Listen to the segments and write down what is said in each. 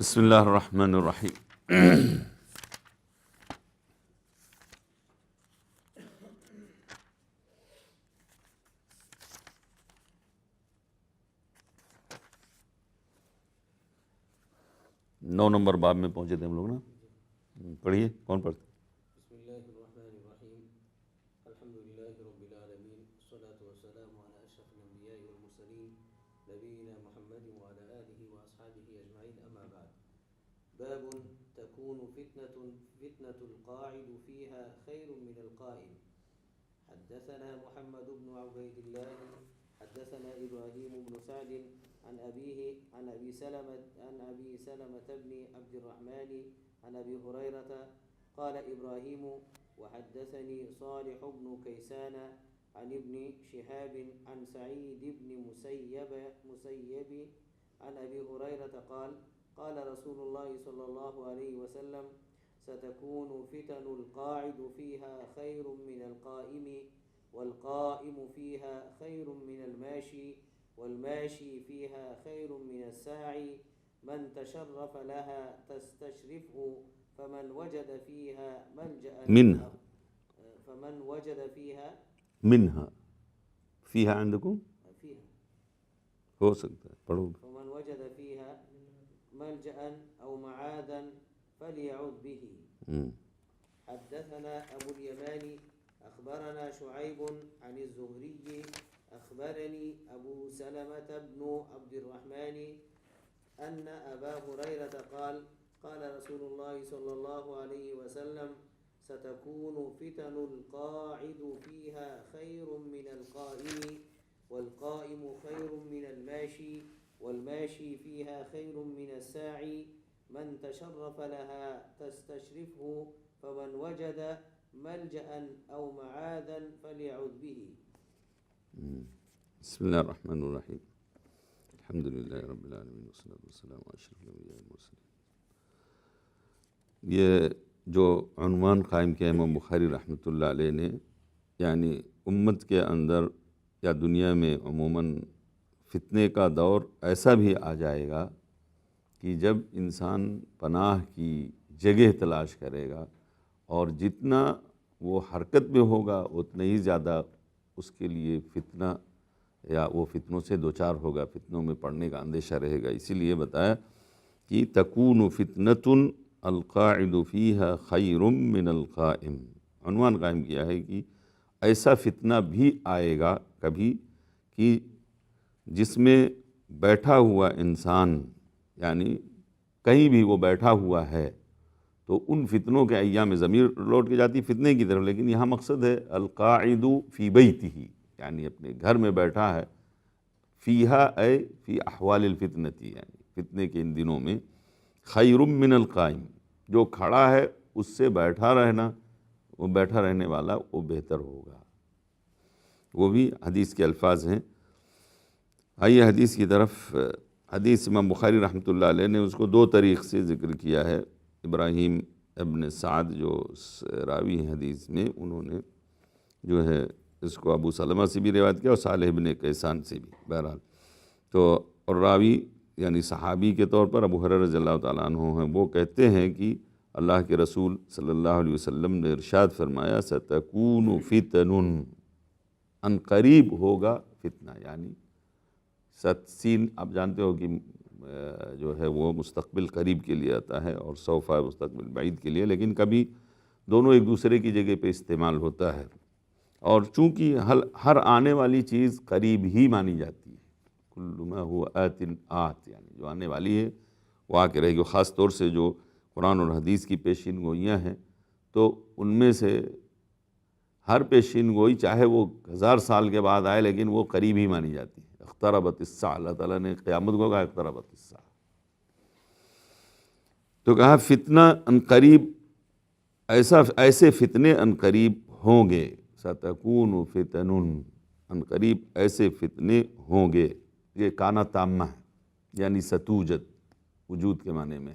بسم اللہ الرحمن الرحیم۔ نو نمبر باب میں پہنچے تھے ہم لوگ نا، پڑھیے، کون پڑھتے؟ بسم اللہ الرحمن الرحیم، الحمد للہ رب العالمین، والصلاة والسلام علی اشرف الانبیاء والمرسلین، نبینا محمد وعلی آلہ واصحابہ اجمعین، اما بعد۔ باب تكون فتنة القاعد فيها خير من القائم۔ حدثنا محمد بن عبيد الله حدثنا إبراهيم بن سعد عن أبيه عن أبي سلمة بن عبد الرحمن عن أبي هريرة قال إبراهيم وحدثني صالح بن كيسان عن ابن شهاب عن سعيد بن مسيب عن أبي هريرة قال قال رسول الله صلى الله عليه وسلم ستكون فتن القاعد فيها خير من القائم، والقائم فيها خير من الماشي، والماشي فيها خير من الساعي، من تشرف لها تستشرفه، فمن وجد فيها ملجأ منها فمن وجد فيها منها فيها عندكم ہو سکتا ہے، پڑھو۔ فمن وجد فيها ملجأ أو معادا فليعد به۔ حدثنا أبو اليماني أخبرنا شعيب عن الزهري أخبرني أبو سلمة بن عبد الرحمن أن أبا هريرة قال قال رسول الله صلى الله عليه وسلم ستكون فتن القاعد فيها خير من القائم، والقائم خير من الماشي، والماشي فيها خير من الساعي، من تشرف لها تستشرفه، فمن وجد ملجأ أو معاذا فليعد به۔ بسم اللہ الرحمن الرحیم، الحمد للہ رب العالمین، والصلاة والسلام علی اشرف الانبیاء والمرسلین۔ یہ جو عنوان قائم کیا امام بخاری رحمۃ اللہ علیہ نے، یعنی امت کے اندر یا دنیا میں عموماً فتنے کا دور ایسا بھی آ جائے گا کہ جب انسان پناہ کی جگہ تلاش کرے گا، اور جتنا وہ حرکت میں ہوگا اتنا ہی زیادہ اس کے لیے فتنہ یا وہ فتنوں سے دوچار ہوگا، فتنوں میں پڑنے کا اندیشہ رہے گا۔ اسی لیے بتایا کہ تکون فتنۃ القاعد فیہا خیر من القائم۔ عنوان قائم کیا ہے کہ ایسا فتنہ بھی آئے گا کبھی کہ جس میں بیٹھا ہوا انسان، یعنی کہیں بھی وہ بیٹھا ہوا ہے، تو ان فتنوں کے ایام میں ضمیر لوٹ کے جاتی فتنے کی طرف، لیکن یہاں مقصد ہے القاعد فی بیتہ، یعنی اپنے گھر میں بیٹھا ہے، فیہا اے فی احوال الفتنتی، یعنی فتنے کے ان دنوں میں، خیر من القائم، جو کھڑا ہے اس سے بیٹھا رہنا، وہ بیٹھا رہنے والا وہ بہتر ہوگا۔ وہ بھی حدیث کے الفاظ ہیں۔ آئیے حدیث کی طرف۔ حدیث امام بخاری رحمۃ اللہ علیہ نے اس کو دو طریق سے ذکر کیا ہے۔ ابراہیم ابن سعد جو راوی ہیں حدیث میں، انہوں نے جو ہے اس کو ابو سلمہ سے بھی روایت کیا اور صالح ابن کیسان سے بھی، بہرحال تو، اور راوی یعنی صحابی کے طور پر ابو ہریرہ رضی اللہ تعالیٰ عنہ ہیں۔ وہ کہتے ہیں کہ اللہ کے رسول صلی اللہ علیہ وسلم نے ارشاد فرمایا ستکون فتن، ان قریب ہوگا فتنہ، یعنی سین آپ جانتے ہو کہ جو ہے وہ مستقبل قریب کے لیے آتا ہے، اور سوف مستقبل بعید کے لیے، لیکن کبھی دونوں ایک دوسرے کی جگہ پہ استعمال ہوتا ہے، اور چونکہ ہر آنے والی چیز قریب ہی مانی جاتی ہے، کل ما هو آت آت، یعنی جو آنے والی ہے وہ آ کے رہے گی۔ خاص طور سے جو قرآن اور حدیث کی پیشین گوئیاں ہیں، تو ان میں سے ہر پیشین گوئی چاہے وہ 1000 سال کے بعد آئے لیکن وہ قریب ہی مانی جاتی ہے۔ اقتربت الساعہ، اللہ تعالیٰ نے قیامت کو کہا اقتربت الساعہ، تو کہا فتنہ ان قریب، ایسے فتنے ان قریب ہوں گے، ستکون فتن، ان قریب ایسے فتنے ہوں گے۔ یہ کانا تامہ ہے، یعنی ستوجد، وجود کے معنی میں۔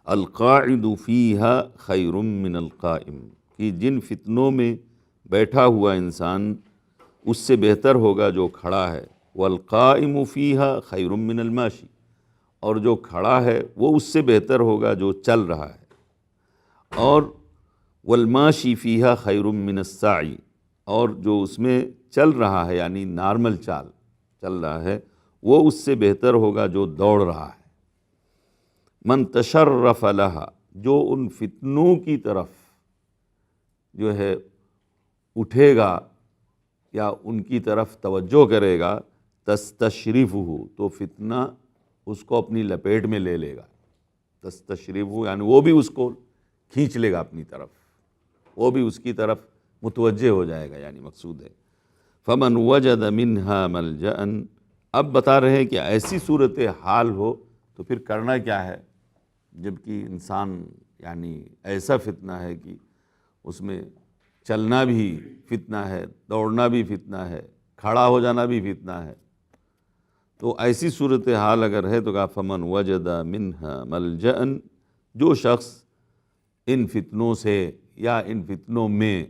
القاعد فیہا خیر من القائم، کہ جن فتنوں میں بیٹھا ہوا انسان اس سے بہتر ہوگا جو کھڑا ہے۔ والقائم فیہا خیر من الماشی، اور جو کھڑا ہے وہ اس سے بہتر ہوگا جو چل رہا ہے، اور والماشی فیہا خیر من الساعی، اور جو اس میں چل رہا ہے یعنی نارمل چال چل رہا ہے وہ اس سے بہتر ہوگا جو دوڑ رہا ہے۔ من تشرف لہا، جو ان فتنوں کی طرف جو ہے اٹھے گا یا ان کی طرف توجہ کرے گا، تستشرفہ، تو فتنہ اس کو اپنی لپیٹ میں لے لے گا۔ تستشرفہ یعنی وہ بھی اس کو کھینچ لے گا اپنی طرف، وہ بھی اس کی طرف متوجہ ہو جائے گا، یعنی مقصود ہے۔ فمن وجد منہا ملجأ، اب بتا رہے ہیں کہ ایسی صورت حال ہو تو پھر کرنا کیا ہے، جب کہ انسان یعنی ایسا فتنہ ہے کہ اس میں چلنا بھی فتنہ ہے، دوڑنا بھی فتنہ ہے، کھڑا ہو جانا بھی فتنہ ہے۔ تو ایسی صورت حال اگر ہے تو کہا فمن وجد منہا ملجأ، جو شخص ان فتنوں سے یا ان فتنوں میں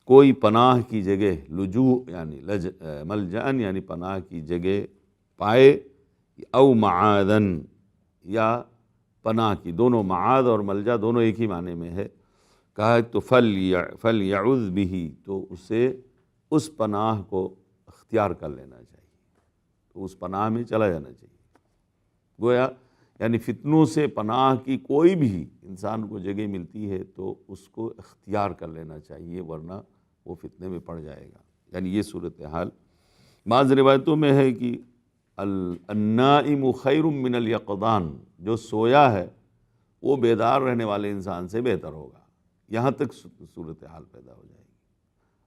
کوئی پناہ کی جگہ، لجوء یعنی ملجأ یعنی پناہ کی جگہ پائے، او معاذن یا پناہ کی، دونوں معاذ اور ملجا دونوں ایک ہی معنی میں ہے، کہا تو فلیعوذ بہ، تو اسے اس پناہ کو اختیار کر لینا چاہیے، تو اس پناہ میں چلا جانا چاہیے۔ گویا یعنی فتنوں سے پناہ کی کوئی بھی انسان کو جگہ ملتی ہے تو اس کو اختیار کر لینا چاہیے، ورنہ وہ فتنے میں پڑ جائے گا، یعنی یہ صورتحال۔ بعض روایتوں میں ہے کہ النائم خیر من الیقظان، جو سویا ہے وہ بیدار رہنے والے انسان سے بہتر ہوگا، یہاں تک صورتحال پیدا ہو جائے گی۔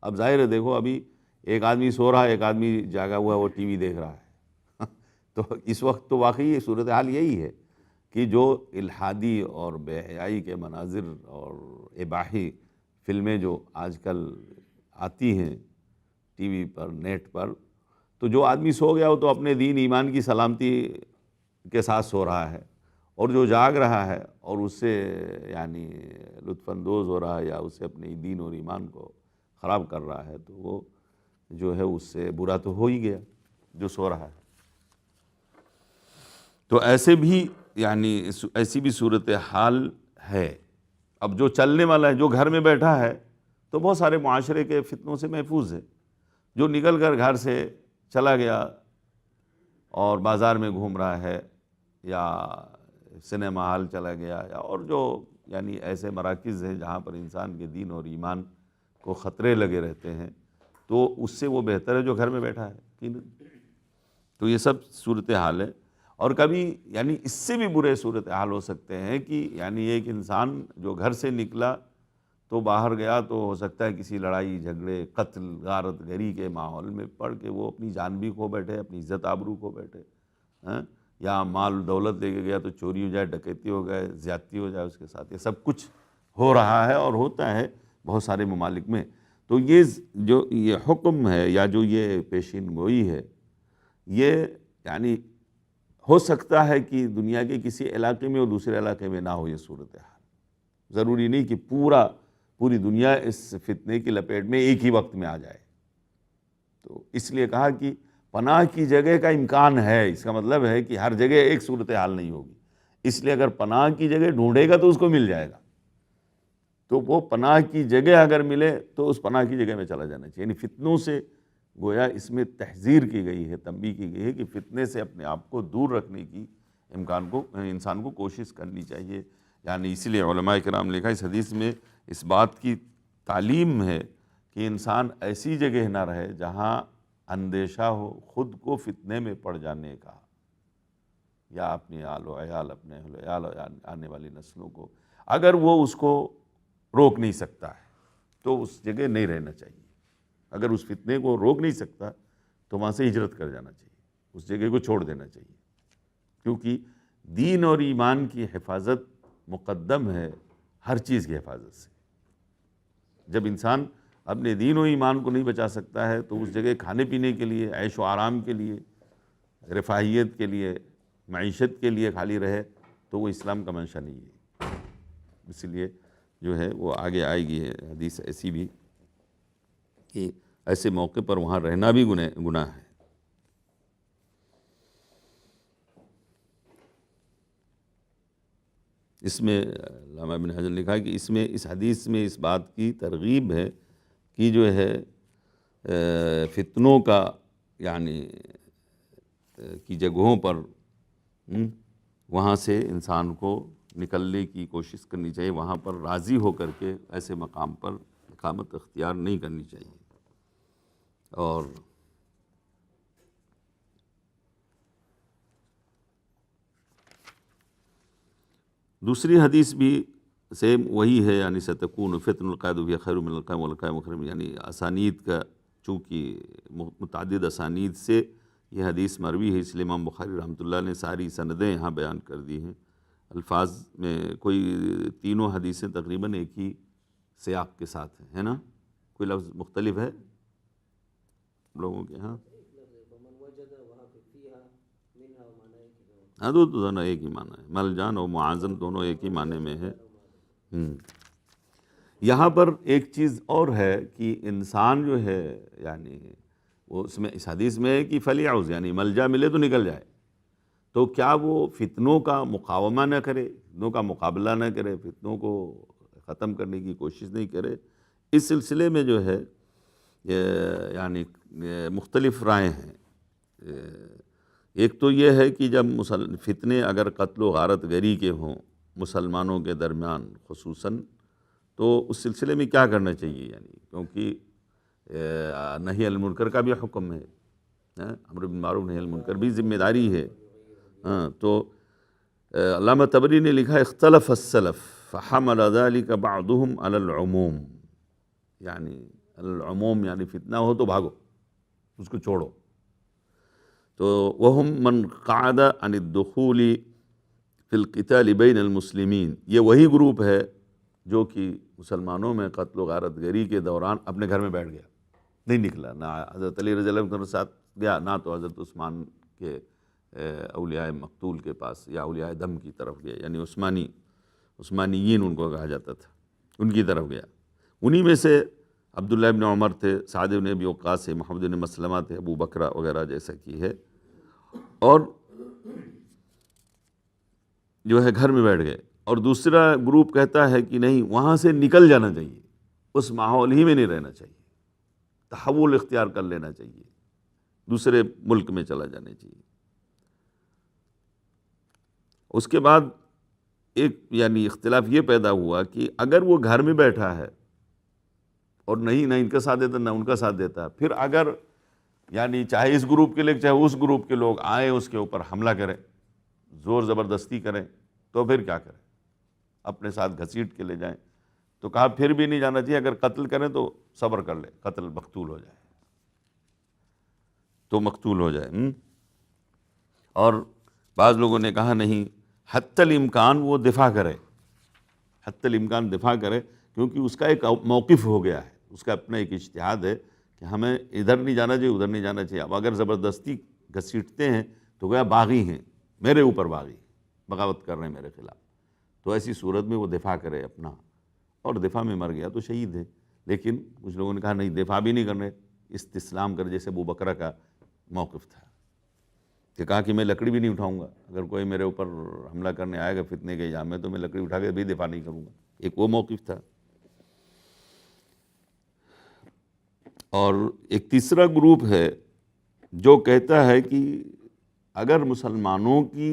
اب ظاہر ہے دیکھو، ابھی ایک آدمی سو رہا ہے، ایک آدمی جاگا ہوا ہے، وہ ٹی وی دیکھ رہا ہے، تو اس وقت تو واقعی یہ صورتحال یہی ہے کہ جو الحادی اور بے حیائی کے مناظر اور اباحی فلمیں جو آج کل آتی ہیں ٹی وی پر، نیٹ پر، تو جو آدمی سو گیا وہ تو اپنے دین ایمان کی سلامتی کے ساتھ سو رہا ہے، اور جو جاگ رہا ہے اور اس سے یعنی لطف اندوز ہو رہا ہے یا اسے اپنے دین اور ایمان کو خراب کر رہا ہے، تو وہ جو ہے اس سے برا تو ہو ہی گیا جو سو رہا ہے۔ تو ایسے بھی یعنی ایسی بھی صورتحال ہے۔ اب جو چلنے والا ہے، جو گھر میں بیٹھا ہے، تو بہت سارے معاشرے کے فتنوں سے محفوظ ہے۔ جو نکل کر گھر سے چلا گیا اور بازار میں گھوم رہا ہے یا سنیما ہال چلا گیا، یا اور جو یعنی ایسے مراکز ہیں جہاں پر انسان کے دین اور ایمان کو خطرے لگے رہتے ہیں، تو اس سے وہ بہتر ہے جو گھر میں بیٹھا ہے۔ تو یہ سب صورتحال ہے۔ اور کبھی یعنی اس سے بھی برے صورتحال ہو سکتے ہیں کہ یعنی ایک انسان جو گھر سے نکلا تو باہر گیا تو ہو سکتا ہے کسی لڑائی جھگڑے، قتل غارت گری کے ماحول میں پڑ کے وہ اپنی جان بھی کھو بیٹھے، اپنی عزت آبرو کھو بیٹھے، یا مال دولت لے کے گیا تو چوری ہو جائے، ڈکیتی ہو گئے، زیادتی ہو جائے اس کے ساتھ۔ یہ سب کچھ ہو رہا ہے اور ہوتا ہے بہت سارے ممالک میں۔ تو یہ جو یہ حکم ہے یا جو یہ پیشین گوئی ہے، یہ یعنی ہو سکتا ہے کہ دنیا کے کسی علاقے میں اور دوسرے علاقے میں نہ ہو یہ صورتحال۔ ضروری نہیں کہ پوری دنیا اس فتنے کی لپیٹ میں ایک ہی وقت میں آ جائے۔ تو اس لیے کہا کہ پناہ کی جگہ کا امکان ہے، اس کا مطلب ہے کہ ہر جگہ ایک صورتحال نہیں ہوگی، اس لیے اگر پناہ کی جگہ ڈھونڈے گا تو اس کو مل جائے گا۔ تو وہ پناہ کی جگہ اگر ملے تو اس پناہ کی جگہ میں چلا جانا چاہیے۔ یعنی فتنوں سے گویا اس میں تحذیر کی گئی ہے، تنبیہ کی گئی ہے کہ فتنے سے اپنے آپ کو دور رکھنے کی انسان کو کوشش کرنی چاہیے۔ یعنی اسی لیے علماء کرام نے لکھا اس حدیث میں اس بات کی تعلیم ہے کہ انسان ایسی جگہ نہ رہے جہاں اندیشہ ہو خود کو فتنے میں پڑ جانے کا، یا اپنے آل و عیال، اپنے اہل و عیال آنے والی نسلوں کو، اگر وہ اس کو روک نہیں سکتا ہے تو اس جگہ نہیں رہنا چاہیے۔ اگر اس فتنے کو روک نہیں سکتا تو وہاں سے ہجرت کر جانا چاہیے، اس جگہ کو چھوڑ دینا چاہیے، کیونکہ دین اور ایمان کی حفاظت مقدم ہے ہر چیز کی حفاظت سے۔ جب انسان اپنے دین و ایمان کو نہیں بچا سکتا ہے تو اس جگہ کھانے پینے کے لیے، عیش و آرام کے لیے، رفاہیت کے لیے، معیشت کے لیے خالی رہے تو وہ اسلام کا منشا نہیں ہے۔ اس لیے جو ہے وہ آگے آئے گی ہے حدیث ایسی بھی کہ ایسے موقع پر وہاں رہنا بھی گناہ ہے۔ اس میں علامہ ابن حجر نے لکھا ہے کہ اس حدیث میں اس بات کی ترغیب ہے کہ جو ہے فتنوں کا یعنی کی جگہوں پر وہاں سے انسان کو نکلنے کی کوشش کرنی چاہیے، وہاں پر راضی ہو کر کے ایسے مقام پر اقامت اختیار نہیں کرنی چاہیے۔ اور دوسری حدیث بھی سیم وہی ہے، یعنی ستکون فتن القائد فیہا خیر من القائم والقائم خیر من، یعنی اسانید کا چونکہ متعدد اسانید سے یہ حدیث مروی ہے، اس لیے امام بخاری رحمۃ اللہ نے ساری سندیں یہاں بیان کر دی ہیں۔ الفاظ میں کوئی تینوں حدیثیں تقریباً ایک ہی سیاق کے ساتھ ہیں، ہے نا؟ کوئی لفظ مختلف ہے لوگوں کے ہاں؟ ہاں تو دونوں ایک ہی معنی ہے، مل جان اور معاذن دونوں ایک ہی معنی میں ہے۔ یہاں پر ایک چیز اور ہے کہ انسان جو ہے یعنی وہ اس حدیث میں ہے کہ فلیعوذ، یعنی ملجا ملے تو نکل جائے، تو کیا وہ فتنوں کا مقاومہ نہ کرے، فتنوں کا مقابلہ نہ کرے، فتنوں کو ختم کرنے کی کوشش نہیں کرے؟ اس سلسلے میں جو ہے یعنی مختلف رائے ہیں۔ ایک تو یہ ہے کہ جب فتنے اگر قتل و غارت گری کے ہوں مسلمانوں کے درمیان خصوصاً، تو اس سلسلے میں کیا کرنا چاہیے، یعنی کیونکہ نہی عن المنکر کا بھی حکم ہے، امر بالمعروف نہی عن المنکر بھی ذمہ داری ہے۔ تو علامہ طبری نے لکھا اختلف السلف فحمل ذلك بعضهم على العموم، یعنی العموم یعنی فتنہ ہو تو بھاگو، اس کو چھوڑو۔ تو وهم من قعد عن الدخول في القتال بين المسلمین، یہ وہی گروپ ہے جو کہ مسلمانوں میں قتل و غارت گری کے دوران اپنے گھر میں بیٹھ گیا، نہیں نکلا، نہ حضرت علی رضی اللہ عنہ کے ساتھ گیا، نہ تو حضرت عثمان کے اولیاء مقتول کے پاس یا اولیاء دم کی طرف گیا، یعنی عثمانیین ان کو کہا جاتا تھا، ان کی طرف گیا۔ انہی میں سے عبداللہ ابن عمر تھے، سعد بن ابی وقاص تھے، محمد بن مسلمہ تھے، ابو بکرہ وغیرہ جیسا کی ہے، اور جو ہے گھر میں بیٹھ گئے۔ اور دوسرا گروپ کہتا ہے کہ نہیں، وہاں سے نکل جانا چاہیے، اس ماحول ہی میں نہیں رہنا چاہیے، تحول اختیار کر لینا چاہیے، دوسرے ملک میں چلا جانا چاہیے۔ اس کے بعد ایک یعنی اختلاف یہ پیدا ہوا کہ اگر وہ گھر میں بیٹھا ہے اور نہیں نہ ان کا ساتھ دیتا نہ ان کا ساتھ دیتا، پھر اگر یعنی چاہے اس گروپ کے لوگ چاہے اس گروپ کے لوگ آئیں اس کے اوپر حملہ کریں، زور زبردستی کریں، تو پھر کیا کریں؟ اپنے ساتھ گھسیٹ کے لے جائیں۔ تو کہا پھر بھی نہیں جانا چاہیے، اگر قتل کریں تو صبر کر لے، قتل مقتول ہو جائے تو مقتول ہو جائے۔ اور بعض لوگوں نے کہا نہیں، حتی الامکان وہ دفاع کرے، حتی الامکان دفاع کرے، کیونکہ اس کا ایک موقف ہو گیا ہے، اس کا اپنا ایک اجتہاد ہے کہ ہمیں ادھر نہیں جانا چاہیے ادھر نہیں جانا چاہیے۔ اب اگر زبردستی گھسیٹتے ہیں تو گویا باغی ہیں، میرے اوپر باغی، بغاوت کر رہے ہیں میرے خلاف، تو ایسی صورت میں وہ دفاع کرے اپنا، اور دفاع میں مر گیا تو شہید ہے۔ لیکن کچھ لوگوں نے کہا نہیں، دفاع بھی نہیں کرنے، استسلام کر، جیسے ابو بکرہ کا موقف تھا کہ کہا کہ میں لکڑی بھی نہیں اٹھاؤں گا، اگر کوئی میرے اوپر حملہ کرنے آئے گا فتنے کے الزام میں تو میں لکڑی اٹھا کے بھی دفاع نہیں کروں گا، ایک وہ موقف تھا۔ اور ایک تیسرا گروپ ہے جو کہتا ہے کہ اگر مسلمانوں کی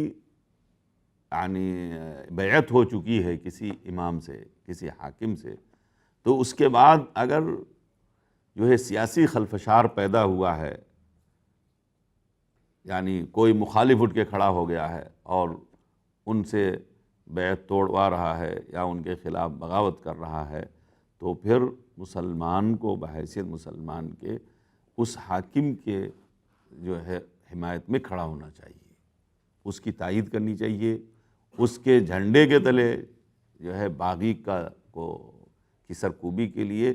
یعنی بیعت ہو چکی ہے کسی امام سے، کسی حاکم سے، تو اس کے بعد اگر جو ہے سیاسی خلفشار پیدا ہوا ہے، یعنی کوئی مخالف اٹھ کے کھڑا ہو گیا ہے اور ان سے بیعت توڑوا رہا ہے یا ان کے خلاف بغاوت کر رہا ہے، تو پھر مسلمان کو بحیثیت مسلمان کے اس حاکم کے جو ہے حمایت میں کھڑا ہونا چاہیے، اس کی تائید کرنی چاہیے، اس کے جھنڈے کے تلے جو ہے باغی کی سرکوبی کے لیے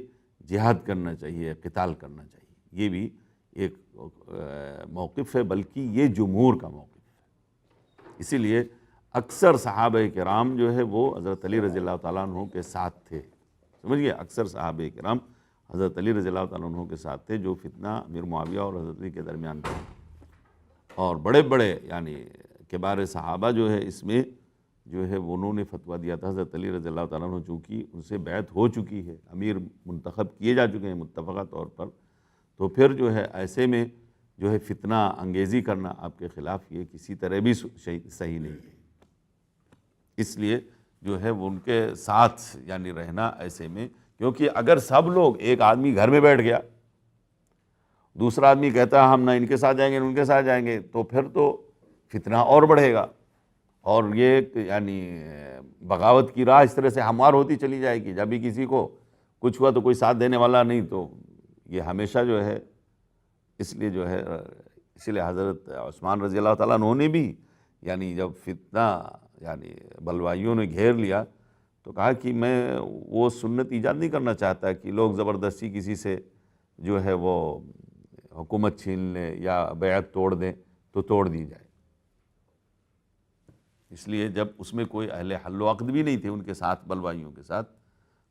جہاد کرنا چاہیے، قتال کرنا چاہیے۔ یہ بھی ایک موقف ہے، بلکہ یہ جمہور کا موقف ہے۔ اسی لیے اکثر صحابہ کرام جو ہے وہ حضرت علی رضی اللہ تعالیٰ عنہ کے ساتھ تھے، سمجھئے، اکثر صحابہ کرام حضرت علی رضی اللہ تعالیٰ عنہ کے ساتھ تھے، جو فتنہ امیر معاویہ اور حضرت علی کے درمیان تھا۔ اور بڑے بڑے یعنی کبار صحابہ جو ہے اس میں جو ہے انہوں نے فتویٰ دیا تھا حضرت علی رضی اللہ تعالیٰ عنہ، چونکہ ان سے بیعت ہو چکی ہے، امیر منتخب کیے جا چکے ہیں متفقہ طور پر، تو پھر جو ہے ایسے میں جو ہے فتنہ انگیزی کرنا آپ کے خلاف یہ کسی طرح بھی صحیح نہیں ہے۔ اس لیے جو ہے وہ ان کے ساتھ یعنی رہنا ایسے میں، کیونکہ اگر سب لوگ، ایک آدمی گھر میں بیٹھ گیا، دوسرا آدمی کہتا ہے ہم نہ ان کے ساتھ جائیں گے نہ ان کے ساتھ جائیں گے، تو پھر تو فتنہ اور بڑھے گا، اور یہ یعنی بغاوت کی راہ اس طرح سے ہموار ہوتی چلی جائے گی۔ جب بھی کسی کو کچھ ہوا تو کوئی ساتھ دینے والا نہیں، تو یہ ہمیشہ جو ہے، اس لیے جو ہے اس لیے حضرت عثمان رضی اللہ تعالیٰ عنہ نے بھی یعنی جب فتنہ یعنی بلوائیوں نے گھیر لیا تو کہا کہ میں وہ سنت ایجاد نہیں کرنا چاہتا کہ لوگ زبردستی کسی سے جو ہے وہ حکومت چھین لیں یا بیعت توڑ دیں تو توڑ دی جائے۔ اس لیے جب اس میں کوئی اہل حل و عقد بھی نہیں تھے ان کے ساتھ، بلوائیوں کے ساتھ،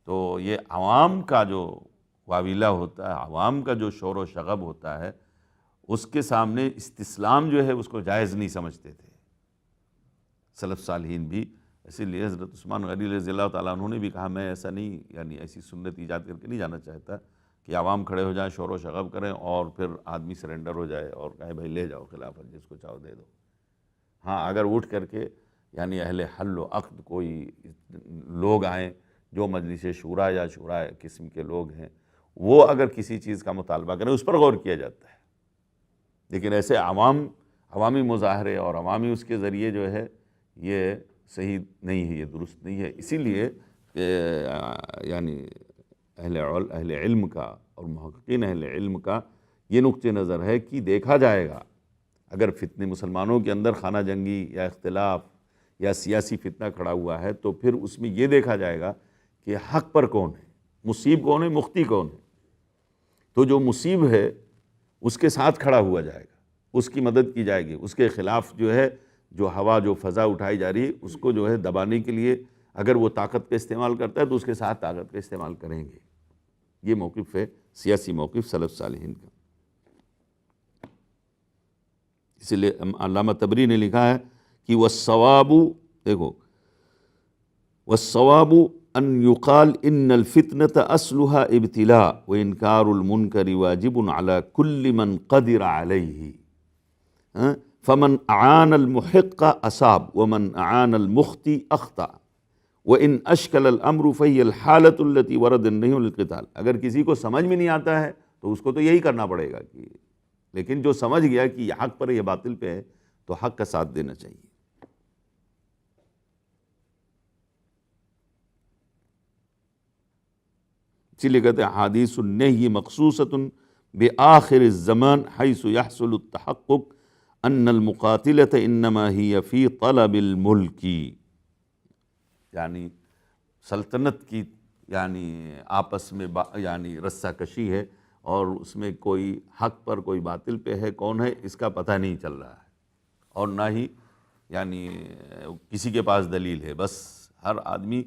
تو یہ عوام کا جو واویلا ہوتا ہے، عوام کا جو شور و شغب ہوتا ہے، اس کے سامنے استسلام جو ہے اس کو جائز نہیں سمجھتے تھے سلف صالحین بھی۔ اسی لیے حضرت عثمان غنی رضی اللہ تعالیٰ عنہ نے بھی کہا میں ایسا نہیں، یعنی ایسی سنت ایجاد کر کے نہیں جانا چاہتا کہ عوام کھڑے ہو جائیں، شور و شغب کریں اور پھر آدمی سرنڈر ہو جائے اور کہے بھائی لے جاؤ خلافت، جس کو چاہو دے دو۔ ہاں اگر اٹھ کر کے یعنی اہل حل و عقد کوئی لوگ آئیں جو مجلس شورا یا شورا قسم کے لوگ ہیں، وہ اگر کسی چیز کا مطالبہ کریں اس پر غور کیا جاتا ہے، لیکن ایسے عوامی مظاہرے اور عوامی اس کے ذریعے جو ہے یہ صحیح نہیں ہے، یہ درست نہیں ہے۔ اسی لیے یعنی اہل علم کا اور محققین اہل علم کا یہ نقطہ نظر ہے کہ دیکھا جائے گا اگر فتنے مسلمانوں کے اندر خانہ جنگی یا اختلاف یا سیاسی فتنہ کھڑا ہوا ہے تو پھر اس میں یہ دیکھا جائے گا کہ حق پر کون ہے، مصیب کون ہے، مختی کون ہے۔ تو جو مصیب ہے اس کے ساتھ کھڑا ہوا جائے گا، اس کی مدد کی جائے گی، اس کے خلاف جو ہے جو ہوا جو فضا اٹھائی جا رہی ہے اس کو جو ہے دبانے کے لیے اگر وہ طاقت کا استعمال کرتا ہے تو اس کے ساتھ طاقت کا استعمال کریں گے۔ یہ موقف ہے سیاسی موقف سلف صالحین کا۔ اس لیے علامہ طبری نے لکھا ہے کہ والصواب، دیکھو، والصواب ان یقال ان الفتنة اصلها ابتلاء وانکار المنکر واجب على كل من قدر علیہ، فمن اعان المحق اصاب ومن اعان المخطئ اخطأ وان اشکل الامر فهي الحالة التي ورد النهي عن القتال۔ اگر کسی کو سمجھ میں نہیں آتا ہے تو اس کو تو یہی کرنا پڑے گا کہ، لیکن جو سمجھ گیا کہ یہ حق پر ہے یہ باطل پہ ہے تو حق کا ساتھ دینا چاہیے۔ اسی لیے کہتے ہیں حدیث النہی مخصوصۃ بآخر الزمان حیث یحصل التحقق ان المقاتلۃ انما ہی فی طلب الملک، یعنی سلطنت کی یعنی آپس میں یعنی رسہ کشی ہے اور اس میں کوئی حق پر کوئی باطل پہ ہے، کون ہے اس کا پتہ نہیں چل رہا ہے، اور نہ ہی یعنی کسی کے پاس دلیل ہے، بس ہر آدمی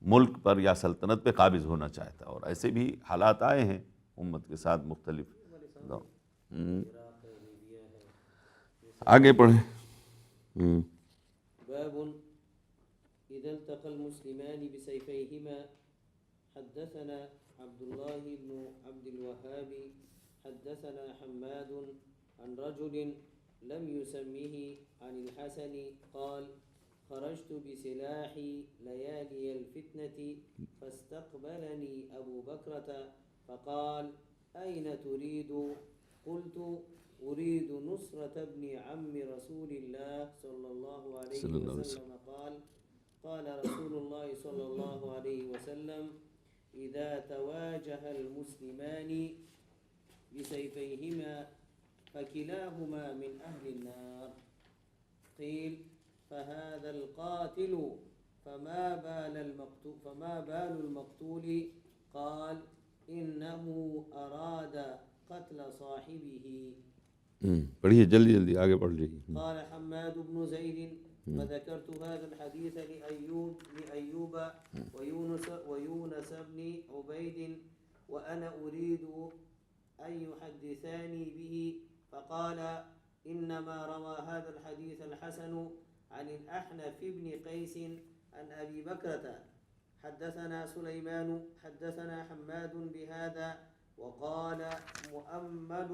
ملک پر یا سلطنت پہ قابض ہونا چاہتا ہے، اور ایسے بھی حالات آئے ہیں امت کے ساتھ مختلف۔ آگے پڑھیں۔ باب اذا التقى المسلمان بسيفيهما، حدثنا عبد الله بن عبد الوهاب حدثنا حماد عن رجل لم يسمه عن الحسن قال خرجت بسلاحي ليالي الفتنة فاستقبلني أبو بكرة فقال أين تريد؟ قلت أريد نصرة ابن عم رسول الله صلى الله عليه وسلم قال رسول الله صلى الله عليه وسلم إذا تواجه المسلمان بسيفيهما فكلاهما من أهل النار. قيل فهذا القاتل فما بال المقتول؟ قال إنه أراد قتل صاحبه. پڑھیے جلدی آگے پڑھ لیجیے۔ قال حماد بن زيد فذكرت هذا الحديث لأيوب ويونس بن عبيد وأنا أريد أن يحدثاني به، فقال إنما روى هذا الحديث الحسن عن الأحنف بن قيس عن أبي بكرة حدثنا سليمان حدثنا حماد بهذا وقال مؤمل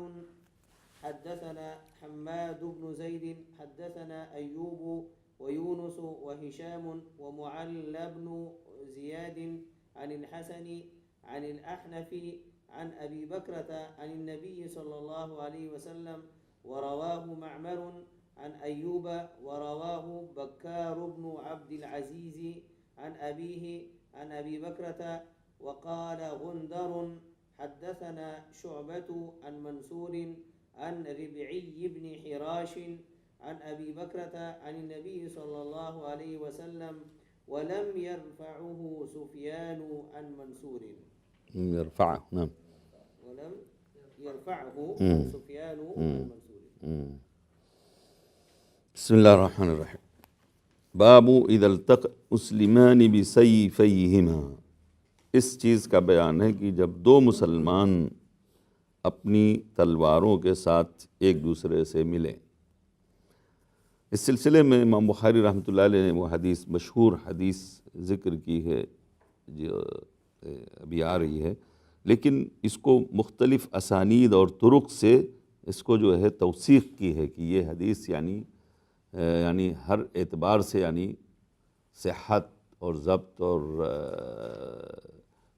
حدثنا حماد بن زيد حدثنا أيوب ويونس وهشام ومعل بن زياد عن الحسن عن الأحنف عن أبي بكرة عن النبي صلى الله عليه وسلم ورواه معمر عن أيوب ورواه بكار بن عبد العزيز عن أبيه عن أبي بكرة وقال غندر حدثنا شعبة عن منصور عن ربعي بن حراش عن أبي بكرة عن النبي صلى الله عليه وسلم ولم يرفعه سفيان عن منصور يرفعه نعم ولم يرفعه سفيان عن منصور. بسم اللہ الرحمن الرحیم. باب اذا التقى مسلمان بسیفیہما. اس چیز کا بیان ہے کہ جب دو مسلمان اپنی تلواروں کے ساتھ ایک دوسرے سے ملیں. اس سلسلے میں امام بخاری رحمۃ اللہ علیہ نے وہ حدیث مشہور حدیث ذکر کی ہے جو ابھی آ رہی ہے، لیکن اس کو مختلف اسانید اور طرق سے اس کو جو ہے توثیق کی ہے کہ یہ حدیث یعنی ہر اعتبار سے یعنی صحت اور ضبط اور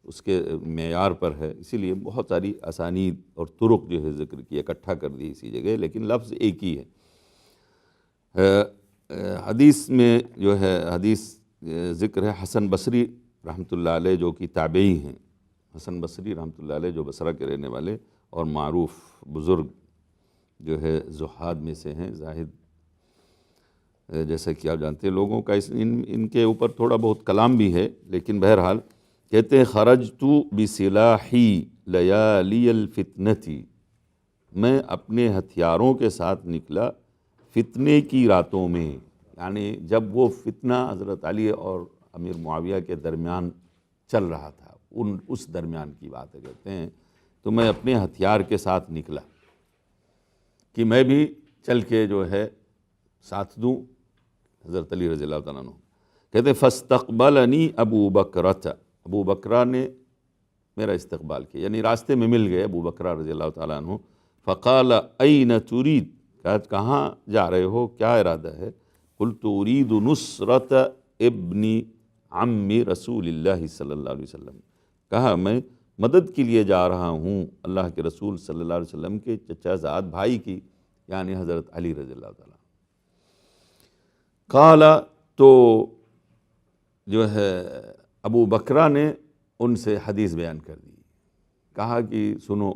اس کے معیار پر ہے، اسی لیے بہت ساری اسانید اور طرق جو ہے ذکر کی اکٹھا کر دی اسی جگہ، لیکن لفظ ایک ہی ہے. حدیث میں جو ہے حدیث ذکر ہے حسن بصری رحمۃ اللہ علیہ جو کہ تابعی ہیں. حسن بصری رحمۃ اللہ علیہ جو بصرہ کے رہنے والے اور معروف بزرگ جو ہے زہاد میں سے ہیں، زاہد جیسا کہ آپ جانتے ہیں. لوگوں کا ان کے اوپر تھوڑا بہت کلام بھی ہے، لیکن بہرحال کہتے ہیں خرجت بسلاحی لیالی الفتنتی، میں اپنے ہتھیاروں کے ساتھ نکلا فتنے کی راتوں میں. یعنی جب وہ فتنہ حضرت علی اور امیر معاویہ کے درمیان چل رہا تھا، اس درمیان کی بات ہے کہتے ہیں، تو میں اپنے ہتھیار کے ساتھ نکلا کہ میں بھی چل کے جو ہے ساتھ دوں حضرت علی رضی اللہ تعالیٰ عنہ. کہتے ہیں فاستقبلنی ابو بکرۃ، ابو بکرہ نے میرا استقبال کیا، یعنی راستے میں مل گئے ابو بکرہ رضی اللہ تعالیٰ عنہ. فقال این ترید، کہاں جا رہے ہو، کیا ارادہ ہے؟ قلت ارید نصرت ابن عم رسول اللہ صلی اللہ علیہ وسلم، کہا میں مدد کے لیے جا رہا ہوں اللہ کے رسول صلی اللہ علیہ وسلم کے چچا زاد بھائی کی، یعنی حضرت علی رضی اللہ تعالیٰ. قال، تو جو ہے ابو بکرہ نے ان سے حدیث بیان کر دی، کہا کہ سنو.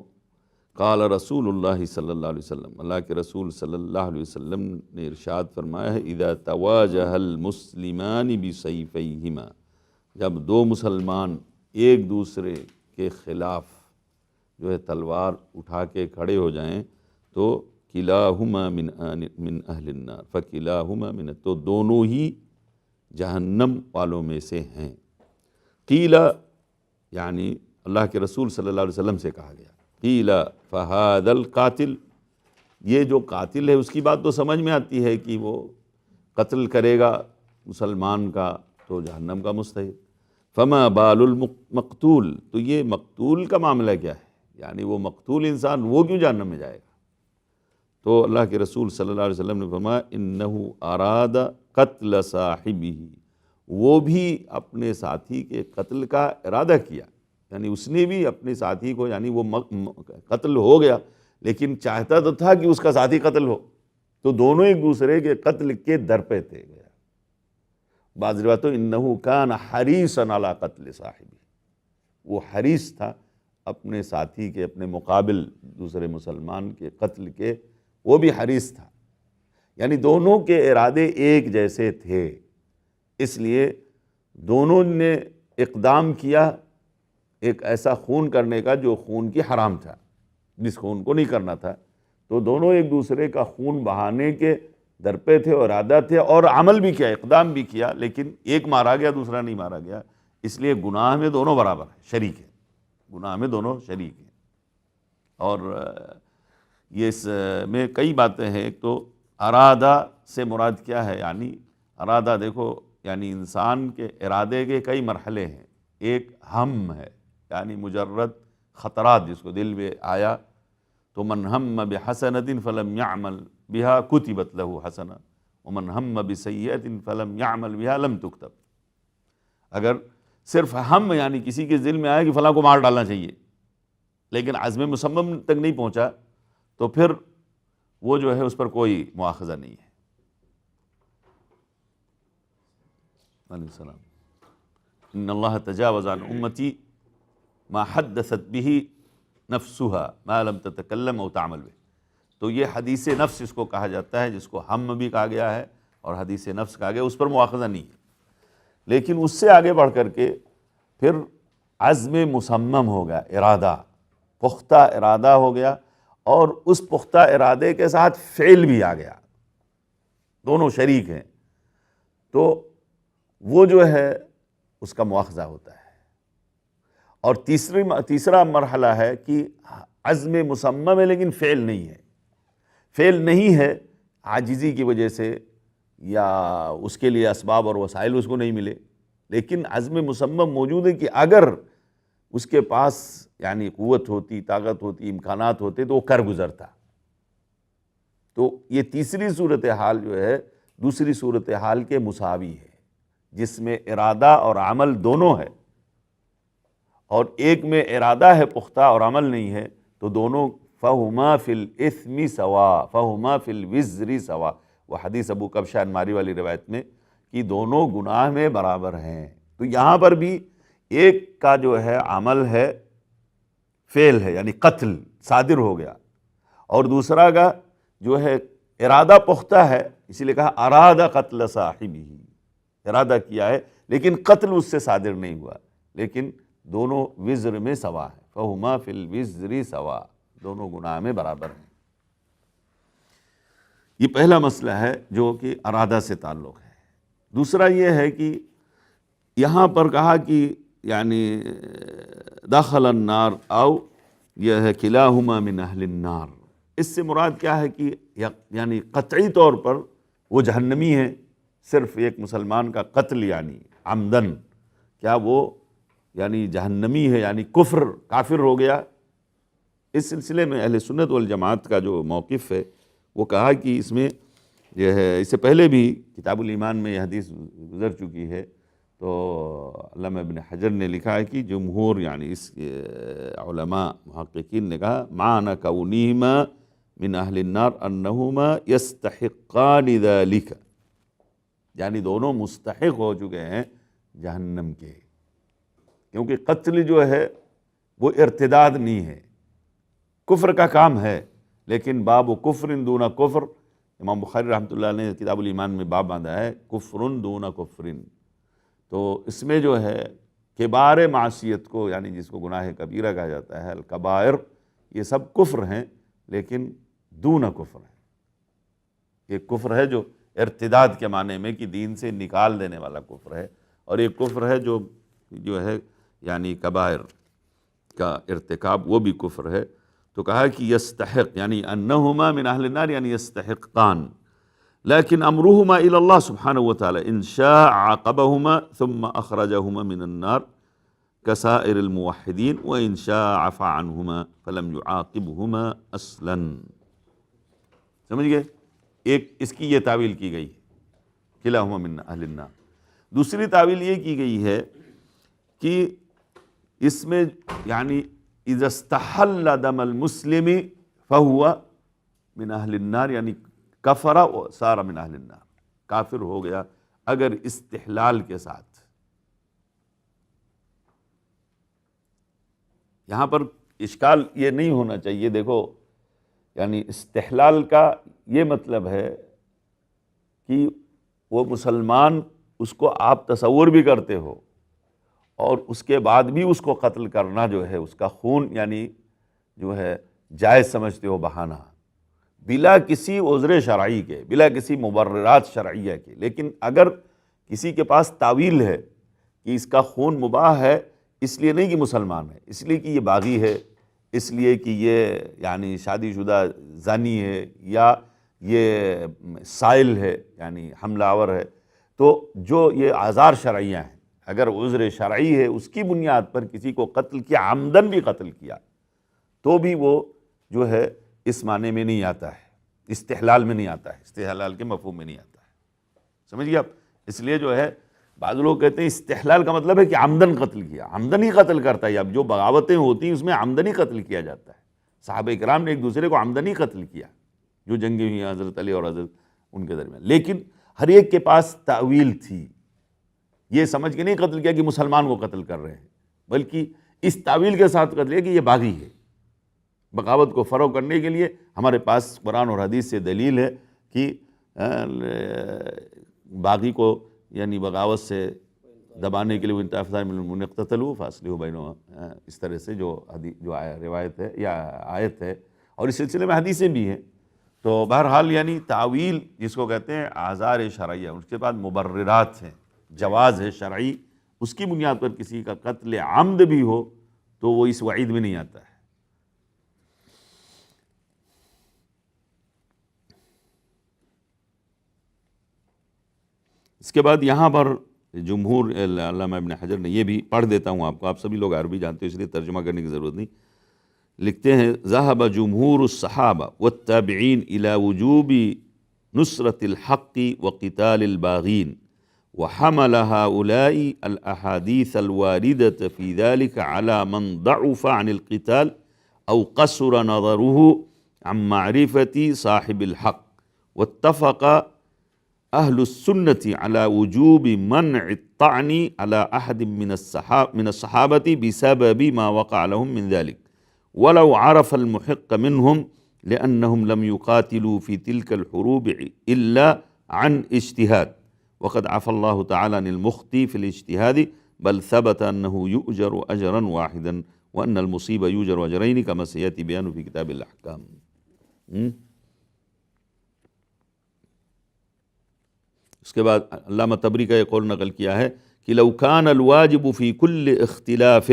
قال رسول اللہ صلی اللہ علیہ وسلم، اللہ کے رسول صلی اللہ علیہ وسلم نے ارشاد فرمایا ہے اذا تواجہ المسلمان بسیفیہما، جب دو مسلمان ایک دوسرے کے خلاف جو ہے تلوار اٹھا کے کھڑے ہو جائیں تو کلاہما من اہل النار فکلاہما من، تو دونوں ہی جہنم والوں میں سے ہیں. قیل، یعنی اللہ کے رسول صلی اللہ علیہ وسلم سے کہا گیا. قیل فہذا القاتل، یہ جو قاتل ہے اس کی بات تو سمجھ میں آتی ہے کہ وہ قتل کرے گا مسلمان کا تو جہنم کا مستحق. فما بال المقتول، تو یہ مقتول کا معاملہ کیا ہے، یعنی وہ مقتول انسان وہ کیوں جہنم میں جائے گا؟ تو اللہ کے رسول صلی اللہ علیہ وسلم نے فرمایا انہ اراد قتل صاحبہ، وہ بھی اپنے ساتھی کے قتل کا ارادہ کیا، یعنی اس نے بھی اپنے ساتھی کو، یعنی وہ قتل ہو گیا لیکن چاہتا تو تھا کہ اس کا ساتھی قتل ہو، تو دونوں ایک دوسرے کے قتل کے در پہ تھے. بعض روایتوں انہ کان حریصا علی قتل صاحبہ، وہ حریص تھا اپنے ساتھی کے، اپنے مقابل دوسرے مسلمان کے قتل کے، وہ بھی حریص تھا. یعنی دونوں کے ارادے ایک جیسے تھے، اس لیے دونوں نے اقدام کیا ایک ایسا خون کرنے کا جو خون کی حرام تھا، جس خون کو نہیں کرنا تھا. تو دونوں ایک دوسرے کا خون بہانے کے درپے تھے اور ارادہ تھے، اور عمل بھی کیا، اقدام بھی کیا، لیکن ایک مارا گیا دوسرا نہیں مارا گیا. اس لیے گناہ میں دونوں برابر ہیں، شریک ہیں، گناہ میں دونوں شریک ہیں. اور یہ اس میں کئی باتیں ہیں. ایک تو ارادہ سے مراد کیا ہے، یعنی ارادہ دیکھو یعنی انسان کے ارادے کے کئی مرحلے ہیں. ایک ہم ہے یعنی مجرد خطرات جس کو دل میں آیا تو من ہم بحسنۃ فلم یعمل بها کتبت له حسنہ ومن ہم بسیئۃ فلم یعمل بها لم تکتب. اگر صرف ہم یعنی کسی کے دل میں آیا کہ فلاں کو مار ڈالنا چاہیے لیکن عزم مصمم تک نہیں پہنچا تو پھر وہ جو ہے اس پر کوئی مواخذہ نہیں ہے. علیہ السلام ان اللہ تجاوز عن امتی ما حدثت به نفسها ما لم تتکلم او تعمل به. تو یہ حدیث نفس اس کو کہا جاتا ہے جس کو ہم بھی کہا گیا ہے اور حدیث نفس کہا گیا, اس پر مواخذہ نہیں ہے. لیکن اس سے آگے بڑھ کر کے پھر عزم مصمم ہو گیا, ارادہ پختہ ارادہ ہو گیا اور اس پختہ ارادے کے ساتھ فعل بھی آ گیا, دونوں شریک ہیں تو وہ جو ہے اس کا مواخذہ ہوتا ہے. اور تیسرا مرحلہ ہے کہ عزم مصمم ہے لیکن فعل نہیں ہے. فعل نہیں ہے عاجزی کی وجہ سے یا اس کے لیے اسباب اور وسائل اس کو نہیں ملے, لیکن عزم مصمم موجود ہے کہ اگر اس کے پاس یعنی قوت ہوتی, طاقت ہوتی, امکانات ہوتے تو وہ کر گزرتا. تو یہ تیسری صورتحال جو ہے دوسری صورتحال کے مساوی ہے جس میں ارادہ اور عمل دونوں ہے, اور ایک میں ارادہ ہے پختہ اور عمل نہیں ہے تو دونوں فہما فی الاثم سوا فہما فی الوزر سوا. وہ حدیث ابو کبشہ انماری والی روایت میں کہ دونوں گناہ میں برابر ہیں. تو یہاں پر بھی ایک کا جو ہے عمل ہے فعل ہے یعنی قتل صادر ہو گیا, اور دوسرا کا جو ہے ارادہ پختہ ہے, اسی لیے کہا ارادہ قتل صاحبہ, ارادہ کیا ہے لیکن قتل اس سے صادر نہیں ہوا, لیکن دونوں وزر میں سوا ہے. فہما فی الوزر سوا, دونوں گناہ میں برابر ہیں. یہ پہلا مسئلہ ہے جو کہ ارادہ سے تعلق ہے. دوسرا یہ ہے کہ یہاں پر کہا کہ یعنی دخل النار او یہ ہے کلاہما من اہل النار. اس سے مراد کیا ہے کہ یعنی قطعی طور پر وہ جہنمی ہیں. صرف ایک مسلمان کا قتل یعنی عمدن کیا وہ یعنی جہنمی ہے یعنی کافر ہو گیا. اس سلسلے میں اہل سنت والجماعت کا جو موقف ہے وہ کہا کہ اس میں یہ ہے, اس سے پہلے بھی کتاب الایمان میں یہ حدیث گزر چکی ہے, تو علامہ ابن حجر نے لکھا ہے کہ جمہور یعنی اس علماء محققین نے کہا معنی کونہما من اہل النار انہما یستحقان ذلک, یعنی دونوں مستحق ہو چکے ہیں جہنم کے, کیونکہ قتل جو ہے وہ ارتداد نہیں ہے, کفر کا کام ہے, لیکن باب کفر دون کفر, امام بخاری رحمۃ اللہ نے کتاب الایمان میں باب باندھا ہے کفر دون کفر. تو اس میں جو ہے کبار معصیت کو یعنی جس کو گناہ کبیرہ کہا جاتا ہے, الکبائر, یہ سب کفر ہیں لیکن دون کفر ہے. ایک کفر ہے جو ارتداد کے معنی میں کہ دین سے نکال دینے والا کفر ہے, اور ایک کفر ہے جو ہے یعنی کبائر کا ارتکاب, وہ بھی کفر ہے. تو کہا کہ یستحق یعنی انہما من اہل النار یعنی یستحقان, لیکن امرہما الی اللہ سبحانہ وتعالی ان شاء عاقبہما ثم اخرجہما من النار کسائر الموحدین وان شاء عفا عنہما فلم یعاقبہما اصلا. سمجھ گئے؟ ایک اس کی یہ تعویل کی گئی ہے کلاہما من اہل النار. دوسری تعویل یہ کی گئی ہے کہ اس میں یعنی اذا استحل دم المسلم فہو من اہل النار یعنی کفر و صار من اہل النار, کافر ہو گیا اگر استحلال کے ساتھ. یہاں پر اشکال یہ نہیں ہونا چاہیے, دیکھو یعنی استحلال کا یہ مطلب ہے کہ وہ مسلمان اس کو آپ تصور بھی کرتے ہو اور اس کے بعد بھی اس کو قتل کرنا جو ہے اس کا خون یعنی جو ہے جائز سمجھتے ہو بہانہ, بلا کسی عذر شرعی کے, بلا کسی مبررات شرعیہ کے. لیکن اگر کسی کے پاس تعویل ہے کہ اس کا خون مباح ہے اس لیے نہیں کہ مسلمان ہے, اس لیے کہ یہ باغی ہے, اس لیے کہ یہ یعنی شادی شدہ زانی ہے یا یہ سائل ہے یعنی حملہ آور ہے, تو جو یہ اعذار شرعیہ ہیں، اگر عذر شرعی ہے اس کی بنیاد پر کسی کو قتل کیا، عمدن بھی قتل کیا، تو بھی وہ جو ہے اس معنی میں نہیں آتا ہے، استحلال میں نہیں آتا ہے، استحلال کے مفہوم میں نہیں آتا ہے. سمجھ گئے آپ؟ اس لیے جو ہے بعض لوگ کہتے ہیں استحلال کا مطلب ہے کہ عمدن قتل کیا، عمدن ہی قتل کرتا ہے. اب جو بغاوتیں ہوتی ہیں اس میں عمدن ہی قتل کیا جاتا ہے. صحابہ کرام نے ایک دوسرے کو عمدن ہی قتل کیا جو جنگیں ہوئی ہیں حضرت علی اور حضرت ان کے درمیان. لیکن ہر ایک کے پاس تأویل تھی، یہ سمجھ کے نہیں قتل کیا کہ مسلمان کو قتل کر رہے ہیں، بلکہ اس تأویل کے ساتھ قتل کیا کہ یہ باغی ہے. بغاوت کو فروغ کرنے کے لیے ہمارے پاس قرآن اور حدیث سے دلیل ہے کہ باغی کو یعنی بغاوت سے دبانے کے لیے وہ انطافظہ من اقتتلوا فاصلحوا بینہما، اس طرح سے جو روایت ہے یا آیت ہے، اور اس سلسلے میں حدیثیں بھی ہیں. تو بہرحال یعنی تعویل جس کو کہتے ہیں اعذار شرعیہ، اس کے بعد مبررات ہیں، جواز ہے شرعی، اس کی بنیاد پر کسی کا قتل عمد بھی ہو تو وہ اس وعید میں نہیں آتا ہے. اس کے بعد یہاں پر جمہور علامہ ابن حجر نے، یہ بھی پڑھ دیتا ہوں آپ کو، آپ سبھی لوگ عربی جانتے ہیں اس لیے ترجمہ کرنے کی ضرورت نہیں. لکھتے ہیں ذهب جمہور الصحابہ والتابعین الى وجوب نصرة الحق وقتال الباغین وحمل هؤلاء الاحاديث الواردة في ذلك على من ضعف عن القتال او قصر نظره عن معرفة صاحب الحق. واتفق اہل السنة على وجوب منع الطعن على احد من الصحابة بسبب ما وقع لهم من ذلك ولو عرف المحق منهم لأنهم لم يقاتلوا في تلك الحروب إلا عن اجتهاد وقد عفى الله تعالى عن المخطئ في الاجتهاد بل ثبت أنه يؤجر أجرا واحدا وأن المصيب يؤجر أجرين كما سيأتي بيانه في كتاب الأحكام. اس کے بعد علامہ طبری کا یہ قول نقل کیا ہے کہ لو كان الواجب في كل اختلاف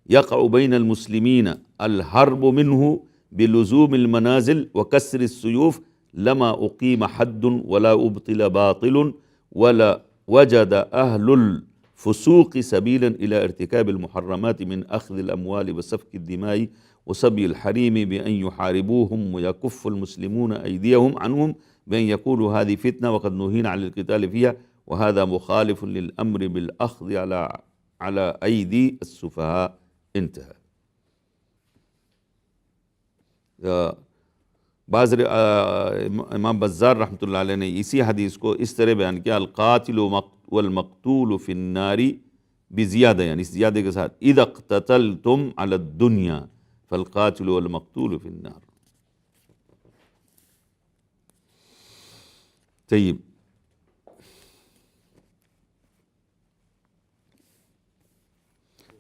يقع بين المسلمين الحرب منه بلزوم المنازل وكسر السيوف لما أقيم حد ولا أبطل باطل ولا وجد أهل الفسوق سبيلا إلى ارتكاب المحرمات من أخذ الأموال وسفك الدماء وسبي الحريم بأن يحاربوهم ويكف المسلمون أيديهم عنهم بأن يقولوا هذه فتنة وقد نهينا عن القتال فيها وهذا مخالف للأمر بالأخذ على أيدي السفهاء. انتہا. بعض امام بزار رحمۃ اللہ علیہ نے اسی حدیث کو اس طرح بیان کیا القاتل والمقتول فی النار بزیادہ، یعنی اس زیادہ کے ساتھ اذا اقتتلتم علی الدنیا فالقاتل والمقتول فی النار. طيب،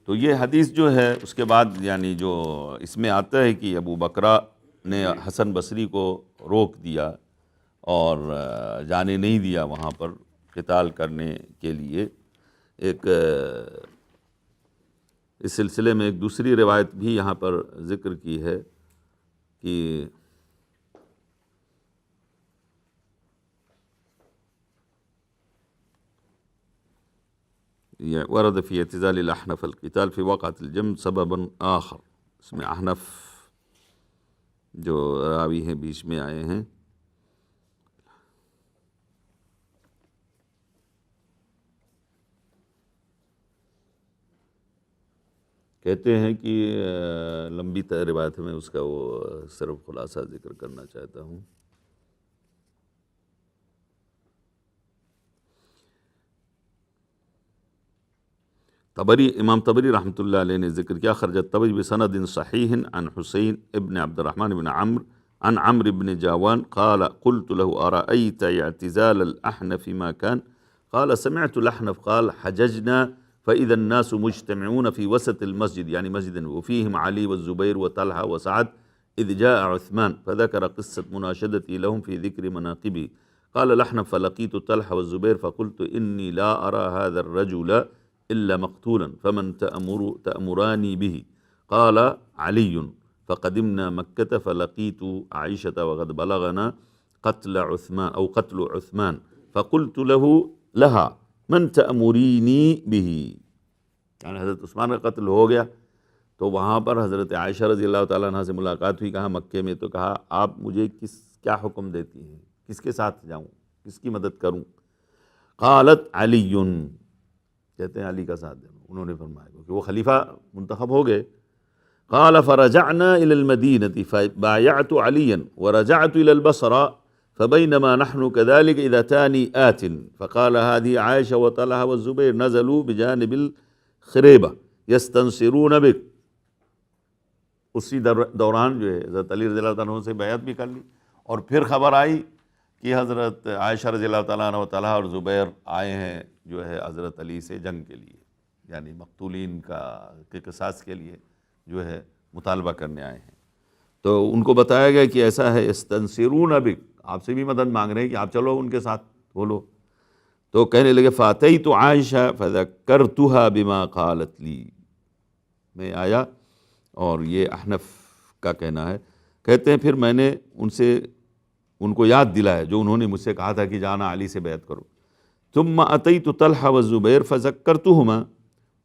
تو یہ حدیث جو ہے اس کے بعد یعنی جو اس میں آتا ہے کہ ابو بکرہ نے حسن بصری کو روک دیا اور جانے نہیں دیا وہاں پر قتال کرنے کے لیے. ایک اس سلسلے میں ایک دوسری روایت بھی یہاں پر ذکر کی ہے کہ ورد فی اعتزال الاحنف القتال فی وقعۃ الجم سببا آخر. اس میں احنف جو راوی ہیں بیچ میں آئے ہیں. کہتے ہیں کہ لمبی روایت میں اس کا وہ صرف خلاصہ ذکر کرنا چاہتا ہوں. طبری، امام طبری رحمۃ اللہ علیہ نے ذکر کیا خرج الطبری بسند صحیح عن حسین ابن عبد الرحمن بن عمرو عن عمرو بن جاوان قال قلت له أرأيت اعتزال الأحنف ما كان قال سمعت الأحنف قال حججنا فإذا الناس مجتمعون في وسط المسجد، يعني مسجد وفيهم علي والزبير وطلحة وسعد إذ جاء عثمان فذكر قصة مناشدتي لهم في ذكر مناقبه. قال الأحنف فلقيت طلحة والزبير فقلت إني لا أرى هذا الرجل إلا مقتولا فمن تأمراني به. قال علي فقدمنا مكة فلقيت عائشة وقد بلغنا قتل عثمان أو قتل عثمان فقلت له لہا من تأمرینی بہ، یعنی حضرت عثمان کا قتل ہو گیا تو وہاں پر حضرت عائشہ رضی اللہ تعالیٰ عنہ سے ملاقات ہوئی، کہا مکے میں، تو کہا آپ مجھے کیا حکم دیتی ہیں، کس کے ساتھ جاؤں، کس کی مدد کروں؟ قالت علی، کہتے ہیں علی کا ساتھ دینا، انہوں نے فرمایا کیونکہ وہ خلیفہ منتخب ہو گئے۔ قال فرجعنا الى المدینة فبايعت عليا ورجعت الى البصرة فبينما نحن كذلك اذا اتاني آت فقال هذه عائشة وطلحة والزبير نزلوا بجانب الخریبہ یستنصرون بک، اسی دوران جو ہے حضرت علی رضی اللہ تعالیٰ عنہ سے بیعت بھی کر لی، اور پھر خبر آئی کہ حضرت عائشہ رضی اللہ تعالیٰ عنہ و طلحہ اور زبیر آئے ہیں جو ہے حضرت علی سے جنگ کے لیے، یعنی مقتولین کے قصاص کے لیے جو ہے مطالبہ کرنے آئے ہیں۔ تو ان کو بتایا گیا کہ ایسا ہے، یستنصرون بک، آپ سے بھی مدد مانگ رہے ہیں کہ آپ چلو ان کے ساتھ بولو۔ تو کہنے لگے فاتیت عائشہ فذکرتها بما قالت لی، میں آیا، اور یہ احنف کا کہنا ہے، کہتے ہیں پھر میں نے ان کو یاد دلایا جو انہوں نے مجھ سے کہا تھا کہ جانا علی سے بیعت کرو۔ ثم اتیت طلحہ والزبیر فذکرتہما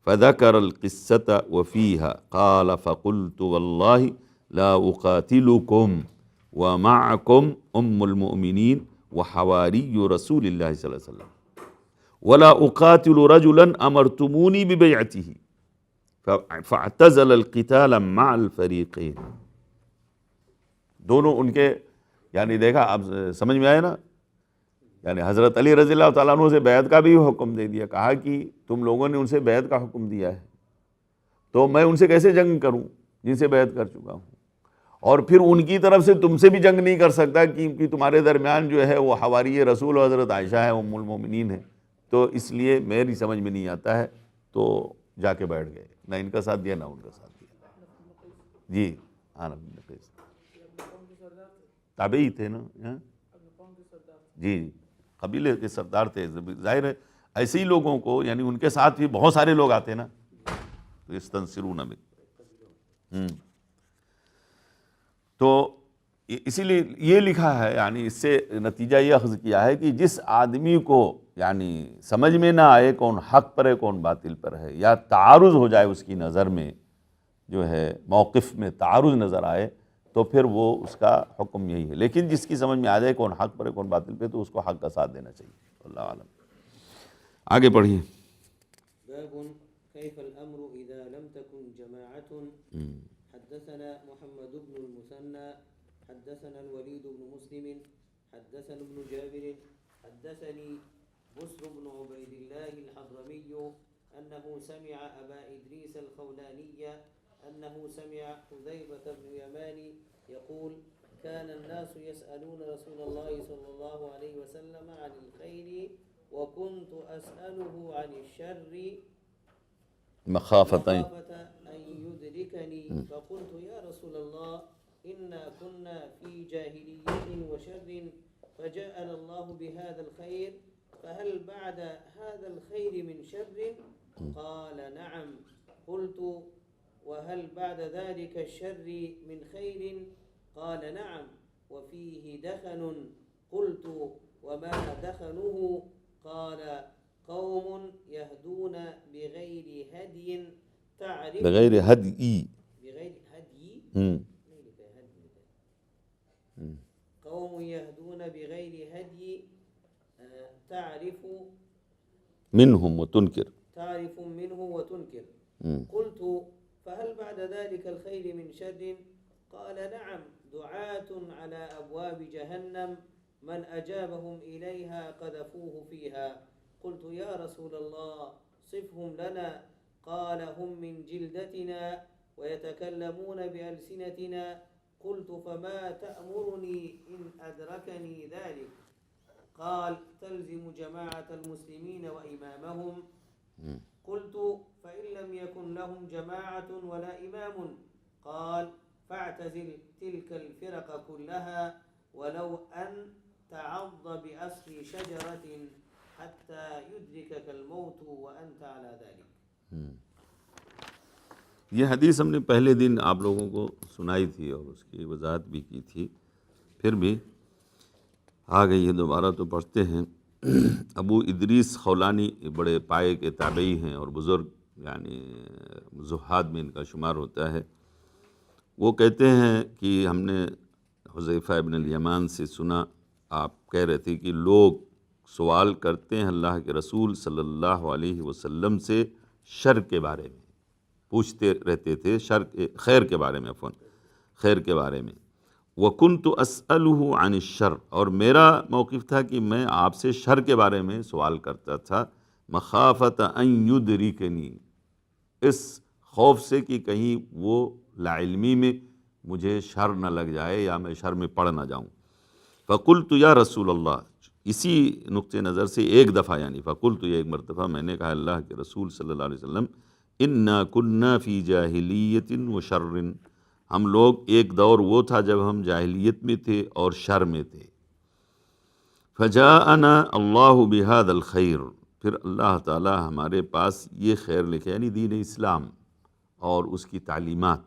فذکر القصة وفیہا قال فقلت واللہ لا اقاتلکم ومعکم ام المؤمنین وحواری رسول اللہ صلی اللہ علیہ وسلم ولا اقاتل رجلا امرتمونی ببیعتہ فاعتزل القتال مع الفریقین۔ دونوں ان کے، یعنی دیکھا اب سمجھ میں آیا نا، یعنی حضرت علی رضی اللہ تعالیٰ عنہ سے بیعت کا بھی حکم دے دیا، کہا کہ تم لوگوں نے ان سے بیعت کا حکم دیا ہے تو میں ان سے کیسے جنگ کروں جن سے بیعت کر چکا ہوں، اور پھر ان کی طرف سے تم سے بھی جنگ نہیں کر سکتا کیونکہ تمہارے درمیان جو ہے وہ حواری رسول و حضرت عائشہ ہے، ام المومنین ہے، تو اس لیے میری سمجھ میں نہیں آتا ہے، تو جا کے بیٹھ گئے، نہ ان کا ساتھ دیا نہ ان کا ساتھ دیا۔ جی ہاں، تابعی تھے نا، جی قبیلے کے سردار تھے، ظاہر ہے ایسے ہی لوگوں کو، یعنی ان کے ساتھ بھی بہت سارے لوگ آتے نا، تو یستنصرون بک۔ تو اسی لیے یہ لکھا ہے، یعنی اس سے نتیجہ یہ اخذ کیا ہے کہ جس آدمی کو یعنی سمجھ میں نہ آئے کون حق پر ہے کون باطل پر ہے، یا تعارض ہو جائے اس کی نظر میں، جو ہے موقف میں تعارض نظر آئے، تو پھر وہ اس کا حکم یہی ہے، لیکن جس کی سمجھ میں آ جائے کون حق پر ہے کون باطل پہ، تو اس کو حق کا ساتھ دینا چاہیے۔ اللہ عالم۔ آگے پڑھیے۔ باب كيف الأمر إذا لم تكن جماعة. حدثنا محمد بن المثنى حدثنا الوليد بن مسلم حدثنا ابن جابر حدثني بسر بن عبيد الله الحضرمي أنه سمع أبا إدريس الخولاني أنه سمع حذيفة بن يمان يقول كان الناس يسألون رسول الله صلى الله عليه وسلم عن الخير وكنت أسأله عن الشر مخافة أن يدركني فقلت يا رسول الله إنا كنا في جاهلية وشر فجاءنا الله بهذا الخير فهل بعد هذا الخير من شر؟ قال نعم. قلت وهل بعد ذلك الشر من خير؟ قال نعم وفيه دخن. قلت وما دخنه؟ قال قوم يهدون بغير هدي تعرف بغير هدي قوم يهدون بغير هدي تعرف منهم وتنكر وتنكر. قلت فهل بعد ذلك الخير من شر؟ قال نعم دعاة على أبواب جهنم من أجابهم إليها قذفوه فيها. قلت يا رسول الله صفهم لنا. قال هم من جلدتنا ويتكلمون بألسنتنا. قلت فما تأمرني إن أدركني ذلك؟ قال تلزم جماعة المسلمين وإمامهم. قلت فإن لم يكن لهم جماعة ولا إمام؟ قال فاعتزل تلك الفرق كلها ولو أن تعض بأصل شجرة حتى يدركك الموت وأنت على ذلك. یہ حدیث ہم نے پہلے دن آپ لوگوں کو سنائی تھی اور اس کی وضاحت بھی کی تھی، پھر بھی آ گئی ہے، دوبارہ تو پڑھتے ہیں۔ ابو ادریس خولانی بڑے پائے کے تابعی ہیں اور بزرگ یعنی زہاد میں ان کا شمار ہوتا ہے. وہ کہتے ہیں کہ ہم نے حذیفہ ابن الیمان سے سنا، آپ کہہ رہے تھے کہ لوگ سوال کرتے ہیں اللہ کے رسول صلی اللہ علیہ وسلم سے شر کے بارے میں، پوچھتے رہتے تھے خیر کے بارے میں، خیر کے بارے میں. وَكُنْتُ أَسْأَلُهُ عَنِ الشَّرِّ، اور میرا موقف تھا کہ میں آپ سے شر کے بارے میں سوال کرتا تھا، مخافۃ ان یدرکنی، اس خوف سے کہ کہیں وہ لاعلمی میں مجھے شر نہ لگ جائے یا میں شر میں پڑ نہ جاؤں. فقلت یا رسول اللہ، اسی نقطہ نظر سے ایک دفعہ یعنی فقلت، یہ ایک مرتبہ میں نے کہا اللہ کے رسول صلی اللہ علیہ وسلم، انا کنا فی جاہلیت و شر، ہم لوگ ایک دور وہ تھا جب ہم جاہلیت میں تھے اور شر میں تھے. فجاءنا اللہ بہذا الخیر، پھر اللہ تعالی ہمارے پاس یہ خیر لے کے یعنی دین اسلام اور اس کی تعلیمات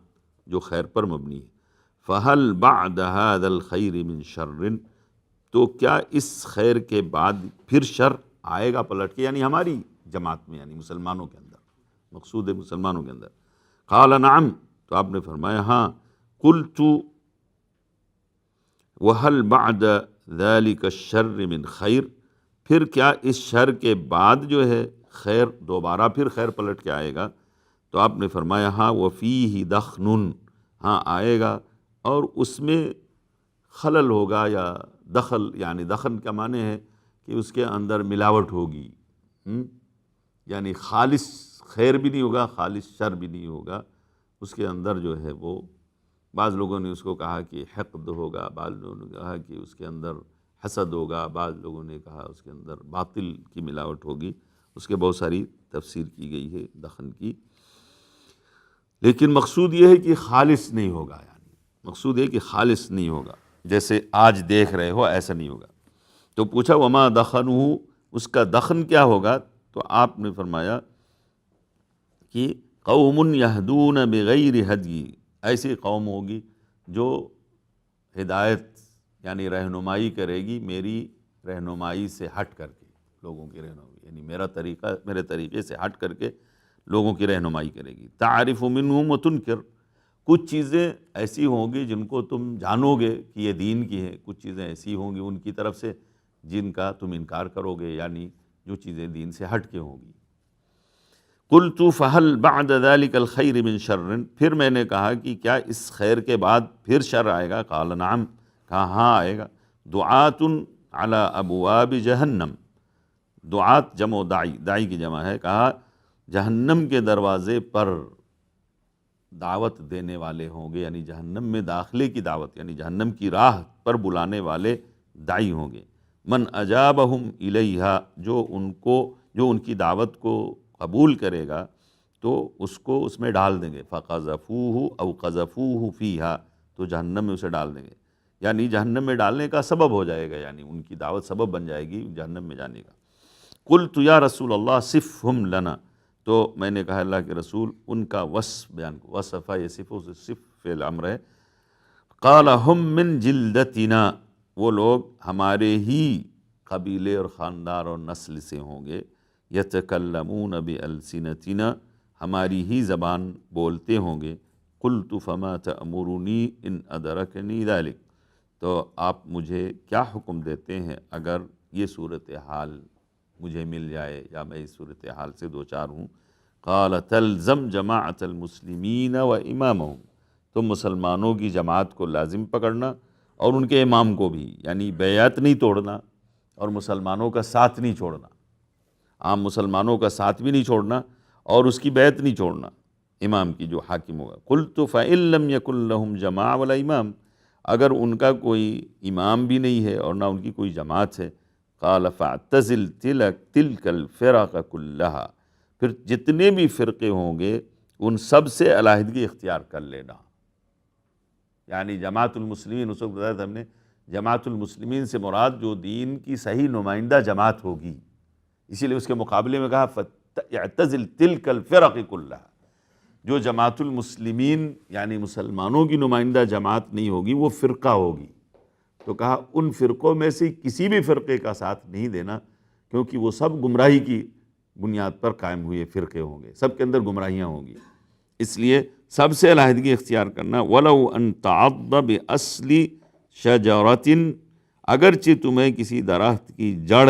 جو خیر پر مبنی ہے. فہل بعد هذا الخیر من شر، تو کیا اس خیر کے بعد پھر شر آئے گا پلٹ کے، یعنی ہماری جماعت میں یعنی مسلمانوں کے اندر، مقصود ہے مسلمانوں کے اندر. قال نعم، تو آپ نے فرمایا ہاں. قلت وهل بعد ذلك الشر من خیر، پھر کیا اس شر کے بعد جو ہے خیر، دوبارہ پھر خیر پلٹ کے آئے گا؟ تو آپ نے فرمایا ہاں. وفیہ دخن، ہاں آئے گا اور اس میں خلل ہوگا، یا دخل یعنی دخن کا معنی ہے کہ اس کے اندر ملاوٹ ہوگی، یعنی خالص خیر بھی نہیں ہوگا، خالص شر بھی نہیں ہوگا. اس کے اندر جو ہے وہ بعض لوگوں نے اس کو کہا کہ حقد ہوگا، بعض لوگوں نے کہا کہ اس کے اندر حسد ہوگا، بعض لوگوں نے کہا اس کے اندر باطل کی ملاوٹ ہوگی. اس کے بہت ساری تفسیر کی گئی ہے دخن کی، لیکن مقصود یہ ہے کہ خالص نہیں ہوگا، یعنی مقصود یہ کہ خالص نہیں ہوگا جیسے آج دیکھ رہے ہو ایسا نہیں ہوگا. تو پوچھا وما دخنہ، اس کا دخن کیا ہوگا؟ تو آپ نے فرمایا کہ قوم یہدون بغیر ہدی، ایسی قوم ہوگی جو ہدایت یعنی رہنمائی کرے گی میری رہنمائی سے ہٹ کر کے، لوگوں کی رہنمائی یعنی میرے طریقے سے ہٹ کر کے لوگوں کی رہنمائی کرے گی. تعرف منہم وتنکر، کچھ چیزیں ایسی ہوں گی جن کو تم جانو گے کہ یہ دین کی ہے، کچھ چیزیں ایسی ہوں گی ان کی طرف سے جن کا تم انکار کرو گے، یعنی جو چیزیں دین سے ہٹ کے ہوں گی. قلت فہل بعد ذلك الخیر من شر، پھر میں نے کہا کہ کیا اس خیر کے بعد پھر شر آئے گا؟ قال نعم، کہا ہاں آئے گا. دعات علی ابواب جہنم، دعات جمع داعی کی جمع ہے، کہا جہنم کے دروازے پر دعوت دینے والے ہوں گے، یعنی جہنم میں داخلے کی دعوت یعنی جہنم کی راہ پر بلانے والے داعی ہوں گے. من اجابہم الیہا، جو ان کی دعوت کو قبول کرے گا تو اس کو اس میں ڈال دیں گے. فقذفوہ او قذفوہ فیہا، تو جہنم میں اسے ڈال دیں گے، یعنی جہنم میں ڈالنے کا سبب ہو جائے گا، یعنی ان کی دعوت سبب بن جائے گی جہنم میں جانے کا. قلت یا رسول اللہ صفہم لنا، تو میں نے کہا اللہ کے رسول ان کا وصف بیان کو، وصفہ یہ صفوں سے صف فعل امر ہے. قال ہم من جلدتنا، وہ لوگ ہمارے ہی قبیلے اور خاندان اور نسل سے ہوں گے. یتکلمون بألسنتنا، ہماری ہی زبان بولتے ہوں گے. قلت فما تأمرنی ان ادرکنی ذلک، تو آپ مجھے کیا حکم دیتے ہیں اگر یہ صورتحال مجھے مل جائے یا میں اس صورتحال سے دوچار ہوں؟ قال تلزم جماعت المسلمین و امامہم، تم مسلمانوں کی جماعت کو لازم پکڑنا اور ان کے امام کو بھی، یعنی بیعت نہیں توڑنا اور مسلمانوں کا ساتھ نہیں چھوڑنا، عام مسلمانوں کا ساتھ بھی نہیں چھوڑنا اور اس کی بیعت نہیں چھوڑنا امام کی جو حاکم ہوگا. قلت فإن لم يكن لهم جماعة ولا امام، اگر ان کا کوئی امام بھی نہیں ہے اور نہ ان کی کوئی جماعت ہے. قال فاعتزل تلك الفرق كلها، پھر جتنے بھی فرقے ہوں گے ان سب سے علیحدگی اختیار کر لینا. یعنی جماعت المسلمین، اس وقت بتایا تھا ہم نے، جماعت المسلمین سے مراد جو دین کی صحیح نمائندہ جماعت ہوگی، اسی لیے اس کے مقابلے میں کہا فاعتزل تلك الفرق كلها، جو جماعت المسلمین یعنی مسلمانوں کی نمائندہ جماعت نہیں ہوگی وہ فرقہ ہوگی. تو کہا ان فرقوں میں سے کسی بھی فرقے کا ساتھ نہیں دینا. کیونکہ وہ سب گمراہی کی بنیاد پر قائم ہوئے فرقے ہوں گے، سب کے اندر گمراہیاں ہوں گی، اس لیے سب سے علیحدگی اختیار کرنا۔ وَلَوْ أَن تَعَضَّ بِأَصْلِ شَجَرَةٍ، اگرچہ تمہیں کسی درخت کی جڑ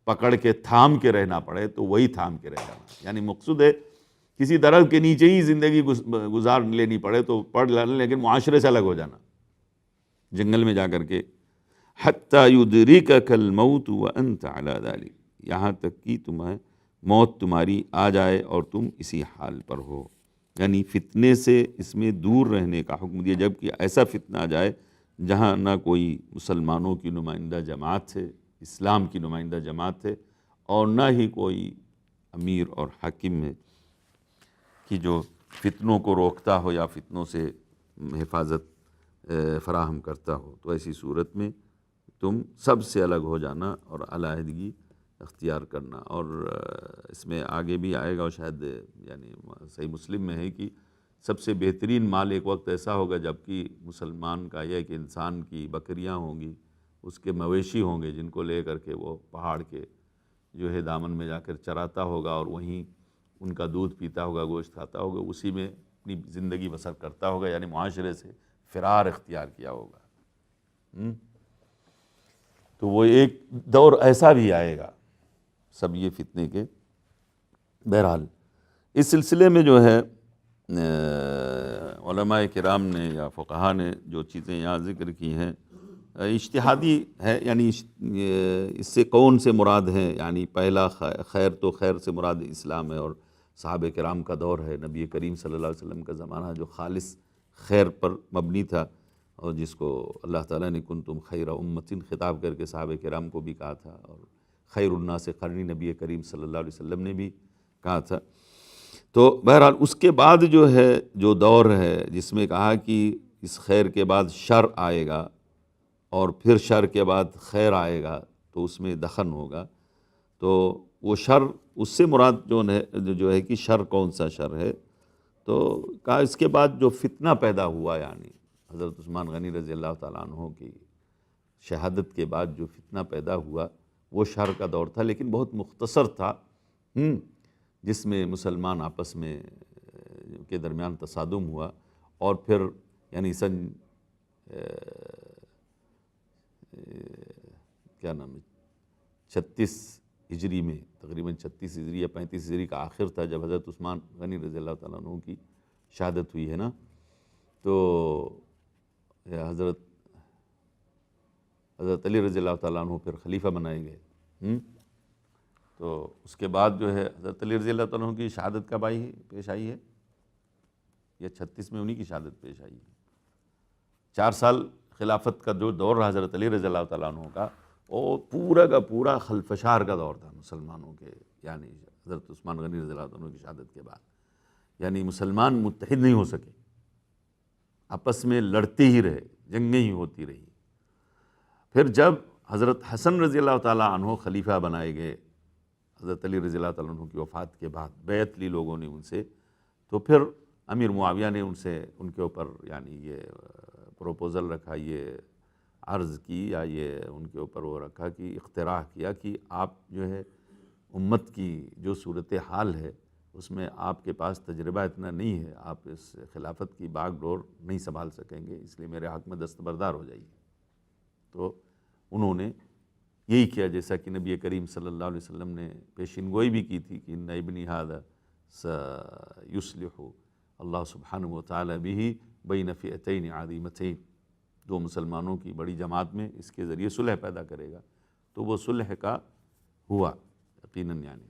پکڑ کے تھام کے رہنا پڑے تو وہی تھام کے رہ جانا، یعنی مقصود ہے کسی درخت کے نیچے ہی زندگی گزار لینی پڑے تو پڑھ لینا، لیکن معاشرے سے الگ ہو جانا، جنگل میں جا کر کے۔ حَتَّى يُدْرِكَكَ الْمَوْتُ وَأَنْتَ عَلَى ذَلِكَ، یہاں تک کہ تمہیں موت تمہاری آ جائے اور تم اسی حال پر ہو، یعنی فتنے سے اس میں دور رہنے کا حکم دیا، جب کہ ایسا فتنہ آ جائے جہاں نہ کوئی مسلمانوں کی نمائندہ جماعت ہے، اسلام کی نمائندہ جماعت ہے، اور نہ ہی کوئی امیر اور حاکم ہے کہ جو فتنوں کو روکتا ہو یا فتنوں سے حفاظت فراہم کرتا ہو، تو ایسی صورت میں تم سب سے الگ ہو جانا اور علیحدگی اختیار کرنا۔ اور اس میں آگے بھی آئے گا، اور شاید یعنی صحیح مسلم میں ہے کہ سب سے بہترین مال ایک وقت ایسا ہوگا جب کہ مسلمان کا یہ کہ انسان کی بکریاں ہوں گی، اس کے مویشی ہوں گے، جن کو لے کر کے وہ پہاڑ کے جو ہے دامن میں جا کر چراتا ہوگا اور وہیں ان کا دودھ پیتا ہوگا، گوشت کھاتا ہوگا، اسی میں اپنی زندگی بسر کرتا ہوگا، یعنی معاشرے سے فرار اختیار کیا ہوگا۔ تو وہ ایک دور ایسا بھی آئے گا، سب یہ فتنے کے۔ بہرحال اس سلسلے میں جو ہے علماء کرام نے یا فقہا نے جو چیزیں یہاں ذکر کی ہیں اجتہادی ہے، یعنی اس سے کون سے مراد ہیں، یعنی پہلا خیر تو خیر سے مراد اسلام ہے اور صحابہ کرام کا دور ہے، نبی کریم صلی اللہ علیہ وسلم کا زمانہ جو خالص خیر پر مبنی تھا، اور جس کو اللہ تعالیٰ نے کنتم خیر امۃ خطاب کر کے صحابہ کرام کو بھی کہا تھا، اور خیر الناس قرنی نبی کریم صلی اللہ علیہ وسلم نے بھی کہا تھا۔ تو بہرحال اس کے بعد جو ہے جو دور ہے جس میں کہا کہ اس خیر کے بعد شر آئے گا اور پھر شر کے بعد خیر آئے گا، تو اس میں دخن ہوگا، تو وہ شر اس سے مراد جو ہے کہ شر کون سا شر ہے، تو کہا اس کے بعد جو فتنہ پیدا ہوا، یعنی حضرت عثمان غنی رضی اللہ تعالیٰ عنہ کی شہادت کے بعد جو فتنہ پیدا ہوا وہ شر کا دور تھا، لیکن بہت مختصر تھا، جس میں مسلمان آپس میں کے درمیان تصادم ہوا، اور پھر یعنی سن کیا نام ہے 36 ہجری میں، تقریباً 36 ہجری یا 35 ہجری کا آخر تھا، جب حضرت عثمان غنی رضی اللہ تعالیٰ عنہ کی شہادت ہوئی ہے نا، تو حضرت علی رضی اللہ تعالیٰ عنہ پھر خلیفہ بنائے گئے۔ تو اس کے بعد جو ہے حضرت علی رضی اللہ تعالیٰ عنہ کی شہادت کب پیش آئی ہے؟ یہ 36 میں انہی کی شہادت پیش آئی ہے۔ 4 سال خلافت کا جو دور رہا حضرت علی رضی اللہ تعالیٰ عنہ کا، وہ پورا کا پورا خلفشار کا دور تھا مسلمانوں کے، یعنی حضرت عثمان غنی رضی اللہ عنہ کی شہادت کے بعد، یعنی مسلمان متحد نہیں ہو سکے، آپس میں لڑتے ہی رہے، جنگیں ہی ہوتی رہی۔ پھر جب حضرت حسن رضی اللہ تعالیٰ عنہ خلیفہ بنائے گئے حضرت علی رضی اللہ تعالیٰ عنہ کی وفات کے بعد، بیعت لی لوگوں نے ان سے، تو پھر امیر معاویہ نے ان کے اوپر یعنی یہ پروپوزل رکھا، یہ عرض کی یا یہ ان کے اوپر وہ رکھا کہ اقتراح کیا کہ آپ جو ہے امت کی جو صورتحال ہے اس میں آپ کے پاس تجربہ اتنا نہیں ہے، آپ اس خلافت کی باغ ڈور نہیں سنبھال سکیں گے، اس لیے میرے حق میں دستبردار ہو جائیے۔ تو انہوں نے یہی کیا جیسا کہ نبی کریم صلی اللہ علیہ وسلم نے پیشین گوئی بھی کی تھی کہ ان ابنی ھذا سیصلح اللہ سبحانہ وتعالی بہ بین فئتین عظیمتین، 2 مسلمانوں کی بڑی جماعت میں اس کے ذریعے صلح پیدا کرے گا، تو وہ صلح کا ہوا یقیناً۔ یعنی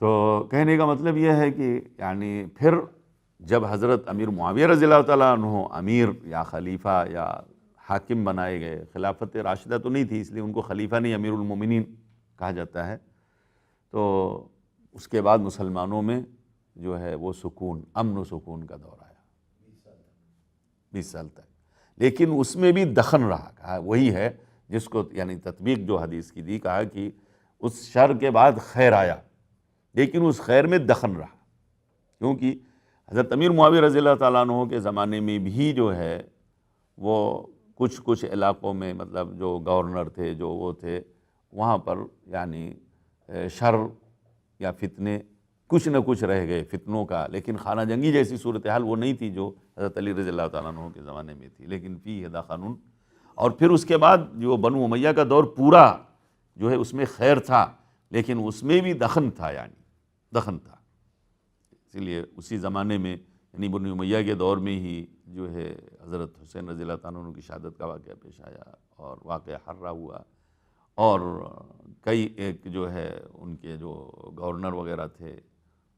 تو کہنے کا مطلب یہ ہے کہ یعنی پھر جب حضرت امیر معاویہ رضی اللہ تعالیٰ عنہ امیر یا خلیفہ یا حاکم بنائے گئے، خلافت راشدہ تو نہیں تھی، اس لیے ان کو خلیفہ نہیں امیر المومنین کہا جاتا ہے، تو اس کے بعد مسلمانوں میں جو ہے وہ سکون، امن و سکون کا دور آیا 20 سال تک، لیکن اس میں بھی دخن رہا، کہا وہی ہے جس کو یعنی تطبیق جو حدیث کی دی، کہا کہ اس شر کے بعد خیر آیا، لیکن اس خیر میں دخن رہا، کیونکہ حضرت امیر معاویہ رضی اللہ تعالیٰ عنہ کے زمانے میں بھی جو ہے وہ کچھ علاقوں میں مطلب جو گورنر تھے جو وہ تھے، وہاں پر یعنی شر یا فتنے کچھ نہ کچھ رہ گئے فتنوں کا، لیکن خانہ جنگی جیسی صورتحال وہ نہیں تھی جو حضرت علی رضی اللہ تعالیٰ عنہ کے زمانے میں تھی، لیکن فی ہدا قانون۔ اور پھر اس کے بعد جو بنو امیہ کا دور پورا جو ہے اس میں خیر تھا، لیکن اس میں بھی دخن تھا، یعنی دخن تھا۔ اسی لیے اسی زمانے میں یعنی بنو امیہ کے دور میں ہی جو ہے حضرت حسین رضی اللہ تعالیٰ عنہ کی شہادت کا واقعہ پیش آیا اور واقعہ حرہ ہوا، اور کئی ایک جو ہے ان کے جو گورنر وغیرہ تھے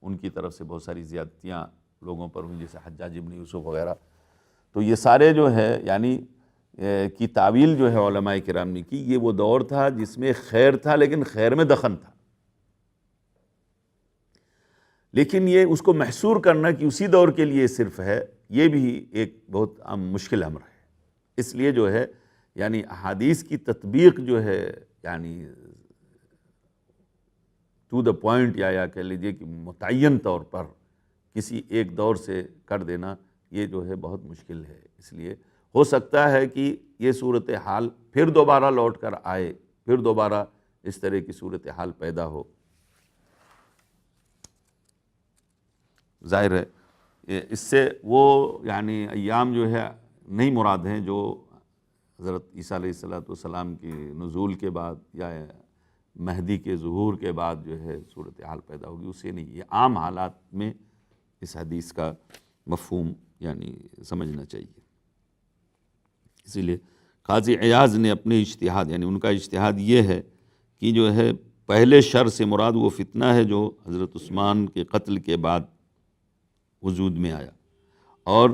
ان کی طرف سے بہت ساری زیادتیاں لوگوں پر ہوئیں، جیسے حجاج ابن یوسف وغیرہ۔ تو یہ سارے جو ہے یعنی کی تعویل جو ہے علماء کرام نے کی، یہ وہ دور تھا جس میں خیر تھا لیکن خیر میں دخن تھا۔ لیکن یہ اس کو محصور کرنا کہ اسی دور کے لیے صرف ہے، یہ بھی ایک بہت مشکل امر ہے۔ اس لیے جو ہے یعنی احادیث کی تطبیق جو ہے یعنی ٹو دا پوائنٹ یا کہہ لیجیے کہ متعین طور پر کسی ایک دور سے کر دینا، یہ جو ہے بہت مشکل ہے۔ اس لیے ہو سکتا ہے کہ یہ صورتحال پھر دوبارہ لوٹ کر آئے، پھر دوبارہ اس طرح کی صورتحال پیدا ہو۔ ظاہر ہے اس سے وہ یعنی ایام جو ہے نہیں مراد ہیں جو حضرت عیسیٰ علیہ السلام کی نزول کے بعد یا مہدی کے ظہور کے بعد جو ہے صورتحال پیدا ہوگی، اسے نہیں، یہ عام حالات میں اس حدیث کا مفہوم یعنی سمجھنا چاہیے۔ اسی لیے قاضی عیاض نے اپنے اجتہاد یعنی ان کا اجتہاد یہ ہے کہ جو ہے پہلے شر سے مراد وہ فتنہ ہے جو حضرت عثمان کے قتل کے بعد وجود میں آیا، اور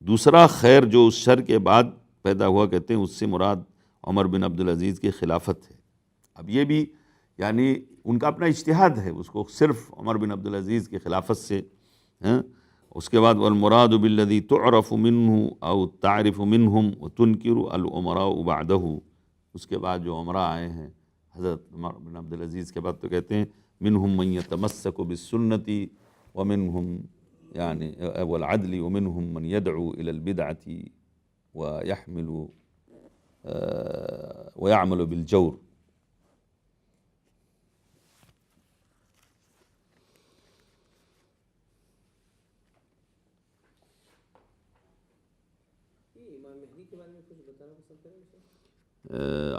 دوسرا خیر جو اس شر کے بعد پیدا ہوا، کہتے ہیں اس سے مراد عمر بن عبدالعزیز کی خلافت ہے۔ اب یہ بھی یعنی ان کا اپنا اجتہاد ہے، اس کو صرف عمر بن عبدالعزیز کی خلافت سے اس کے بعد والمراد بالذی تعرف منہ او تعرف منہم وتنکر الامراء بعدہ، اس کے بعد جو امراء آئے ہیں حضرت عمر بن عبدالعزیز کے بعد تو کہتے ہیں منہم من یتمسک بالسنۃ ومنہم یعنی والعدل ومنہم من یدعو الی البدعۃ ویعمل بالجور۔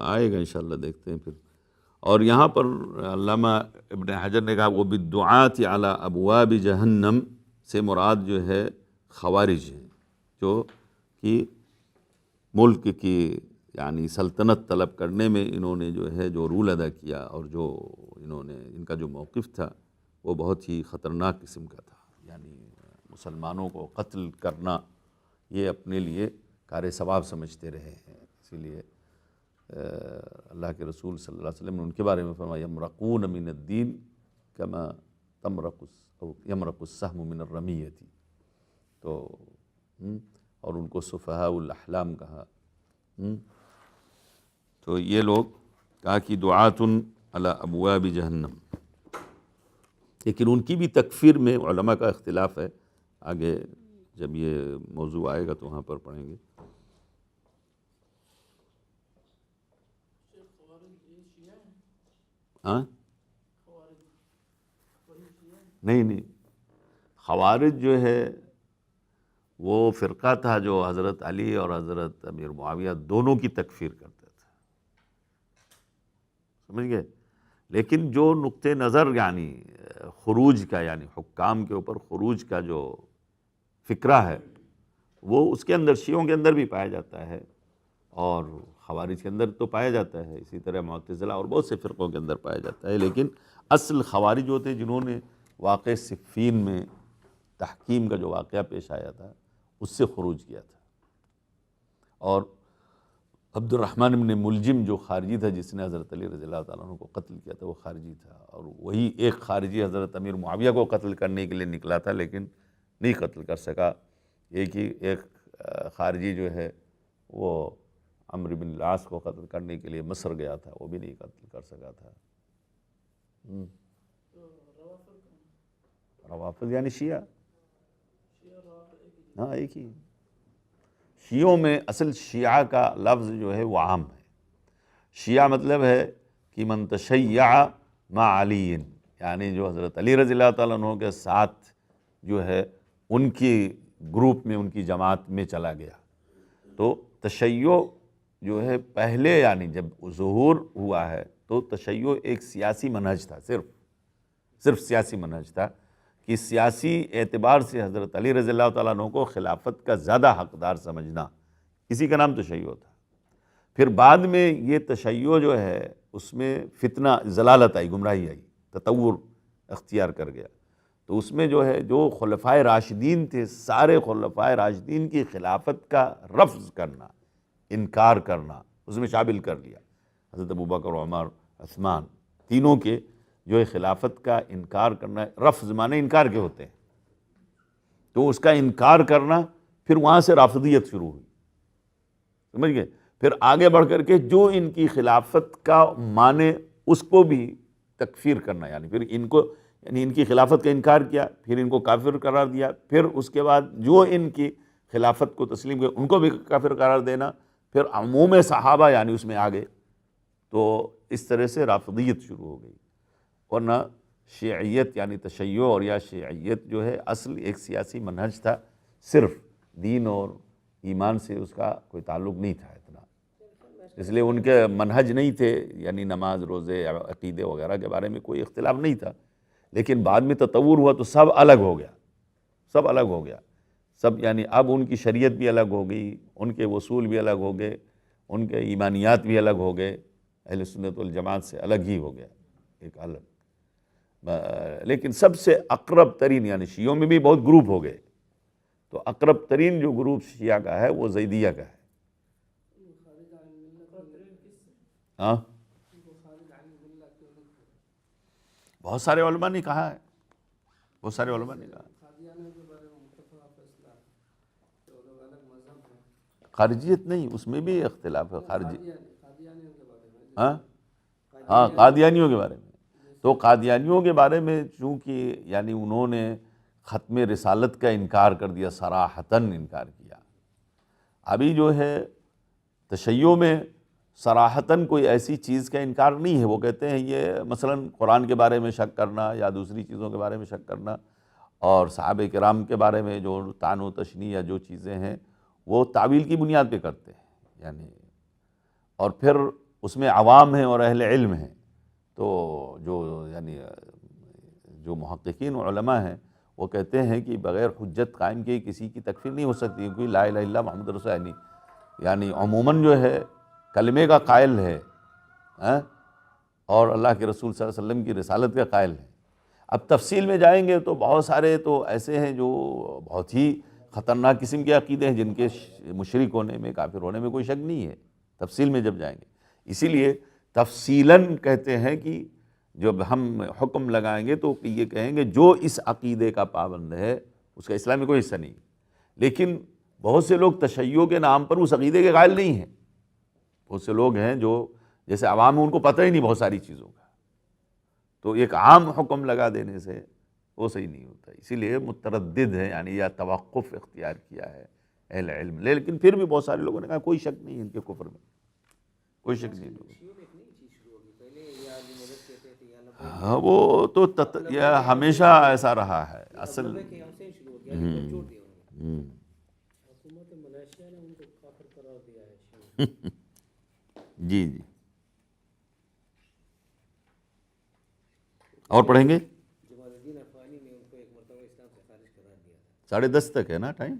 آئے گا انشاءاللہ، دیکھتے ہیں پھر۔ اور یہاں پر علامہ ابن حجر نے کہا وہ بالدعاۃ علی ابواب جہنم سے مراد جو ہے خوارج ہیں، جو کہ ملک کی یعنی سلطنت طلب کرنے میں انہوں نے جو ہے جو رول ادا کیا، اور جو انہوں نے ان کا جو موقف تھا وہ بہت ہی خطرناک قسم کا تھا، یعنی مسلمانوں کو قتل کرنا یہ اپنے لیے کار ثواب سمجھتے رہے ہیں۔ اسی لیے اللہ کے رسول صلی اللہ علیہ وسلم نے ان کے بارے میں فرمایا یمرقون من الدین کما یمرق السہم من الرمیۃ، تو اور ان کو سفہاء الاحلام کہا۔ تو یہ لوگ کہا کہ دعات علی ابواب جہنم، لیکن ان کی بھی تکفیر میں علماء کا اختلاف ہے، آگے جب یہ موضوع آئے گا تو وہاں پر پڑھیں گے۔ ہاں نہیں، خوارج جو ہے وہ فرقہ تھا جو حضرت علی اور حضرت امیر معاویہ دونوں کی تکفیر کرتا تھا، سمجھ گئے؟ لیکن جو نقطہ نظر یعنی خروج کا، یعنی حکام کے اوپر خروج کا جو فکرہ ہے، وہ اس کے اندر شیعوں کے اندر بھی پایا جاتا ہے اور خوارج کے اندر تو پایا جاتا ہے، اسی طرح معتزلہ اور بہت سے فرقوں کے اندر پایا جاتا ہے۔ لیکن اصل خوارج ہوتے ہیں جنہوں نے واقع صفین میں تحکیم کا جو واقعہ پیش آیا تھا اس سے خروج کیا تھا، اور عبد الرحمن بن ملجم جو خارجی تھا جس نے حضرت علی رضی اللہ تعالیٰ عنہ کو قتل کیا تھا، وہ خارجی تھا، اور وہی ایک خارجی حضرت امیر معاویہ کو قتل کرنے کے لیے نکلا تھا لیکن نہیں قتل کر سکا۔ ایک خارجی جو ہے وہ عمرو بن العاص کو قتل کرنے کے لیے مصر گیا تھا، وہ بھی نہیں قتل کر سکا تھا۔ روافض یعنی شیعہ، ہاں ایک ہی۔ شیعوں میں اصل شیعہ کا لفظ جو ہے وہ عام ہے، شیعہ مطلب ہے کہ من تشیع مع علی، یعنی جو حضرت علی رضی اللہ تعالیٰ عنہ کے ساتھ جو ہے ان کی گروپ میں، ان کی جماعت میں چلا گیا. تو تشیع جو ہے پہلے یعنی جب ظہور ہوا ہے تو تشیع ایک سیاسی منہج تھا، صرف سیاسی منہج تھا کہ سیاسی اعتبار سے حضرت علی رضی اللہ تعالیٰ عنہ کو خلافت کا زیادہ حقدار سمجھنا، اسی کا نام تشیع تھا. پھر بعد میں یہ تشیع جو ہے اس میں فتنہ، ضلالت آئی، گمراہی آئی، تطور اختیار کر گیا. تو اس میں جو ہے جو خلفائے راشدین تھے، سارے خلفائے راشدین کی خلافت کا رفض کرنا، انکار کرنا، اس میں شامل کر لیا. حضرت ابوبکر، عمر، عثمان، تینوں کے جو ہے خلافت کا انکار کرنا، رفض معنی انکار کے ہوتے ہیں، تو اس کا انکار کرنا، پھر وہاں سے رافضیت شروع ہوئی، سمجھ گئے. پھر آگے بڑھ کر کے جو ان کی خلافت کا مانے اس کو بھی تکفیر کرنا، یعنی پھر ان کو، یعنی ان کی خلافت کا انکار کیا، پھر ان کو کافر قرار دیا، پھر اس کے بعد جو ان کی خلافت کو تسلیم کیا ان کو بھی کافر قرار دینا، پھر عموم صحابہ یعنی اس میں آگے. تو اس طرح سے رافضیت شروع ہو گئی. ورنہ شیعیت یعنی تشیع اور یا شیعیت جو ہے اصل ایک سیاسی منہج تھا، صرف دین اور ایمان سے اس کا کوئی تعلق نہیں تھا اتنا، اس لیے ان کے منہج نہیں تھے، یعنی نماز، روزے، عقیدے وغیرہ کے بارے میں کوئی اختلاف نہیں تھا. لیکن بعد میں تطور ہوا تو سب الگ ہو گیا، سب الگ ہو گیا، سب یعنی اب ان کی شریعت بھی الگ ہو گئی، ان کے اصول بھی الگ ہو گئے، ان کے ایمانیات بھی الگ ہو گئے، اہل سنت والجماعت سے الگ ہی ہو گیا، ایک الگ. لیکن سب سے اقرب ترین، یعنی شیعوں میں بھی بہت گروپ ہو گئے، تو اقرب ترین جو گروپ شیعہ کا ہے وہ زیدیہ کا ہے. ہاں، بہت سارے علماء نے کہا ہے، بہت سارے علماء نے کہا. خارجیت نہیں، اس میں بھی اختلاف ہے. خارجی، ہاں قادیانیوں کے بارے میں. تو قادیانیوں کے بارے میں چونکہ یعنی انہوں نے ختم رسالت کا انکار کر دیا، صراحتاً انکار کیا. ابھی جو ہے تشیع میں صراحتاً کوئی ایسی چیز کا انکار نہیں ہے. وہ کہتے ہیں یہ مثلاً قرآن کے بارے میں شک کرنا یا دوسری چیزوں کے بارے میں شک کرنا، اور صحابہ کرام کے بارے میں جو طعن و تشنیع یا جو چیزیں ہیں وہ تعویل کی بنیاد پہ کرتے ہیں یعنی. اور پھر اس میں عوام ہیں اور اہل علم ہیں، تو جو یعنی جو محققین و علماء ہیں وہ کہتے ہیں کہ بغیر حجت قائم کیے کسی کی تکفیر نہیں ہو سکتی، کیونکہ لا الہ الا اللہ محمد رسول اللہ یعنی عموماً جو ہے کلمے کا قائل ہے اور اللہ کے رسول صلی اللہ علیہ وسلم کی رسالت کا قائل ہے. اب تفصیل میں جائیں گے تو بہت سارے تو ایسے ہیں جو بہت ہی خطرناک قسم کے عقیدے ہیں جن کے مشرک ہونے میں، کافر ہونے میں کوئی شک نہیں ہے، تفصیل میں جب جائیں گے. اسی لیے تفصیلاً کہتے ہیں کہ جب ہم حکم لگائیں گے تو یہ کہیں گے جو اس عقیدے کا پابند ہے اس کا اسلام میں کوئی حصہ نہیں. لیکن بہت سے لوگ تشیع کے نام پر اس عقیدے کے قائل نہیں ہیں. بہت سے لوگ ہیں جو جیسے عوام میں ان کو پتہ ہی نہیں بہت ساری چیزوں کا، تو ایک عام حکم لگا دینے سے وہ صحیح نہیں ہوتا. اسی لیے متردد ہے یعنی یا توقف اختیار کیا ہے اہل علم. لیکن پھر بھی بہت سارے لوگوں نے کہا کوئی شک نہیں ان کے کفر میں، کوئی شک نہیں. ہاں وہ تو ہمیشہ ایسا رہا ہے اصل. جی جی، اور پڑھیں گے؟ 10:30 تک ہے نا ٹائم؟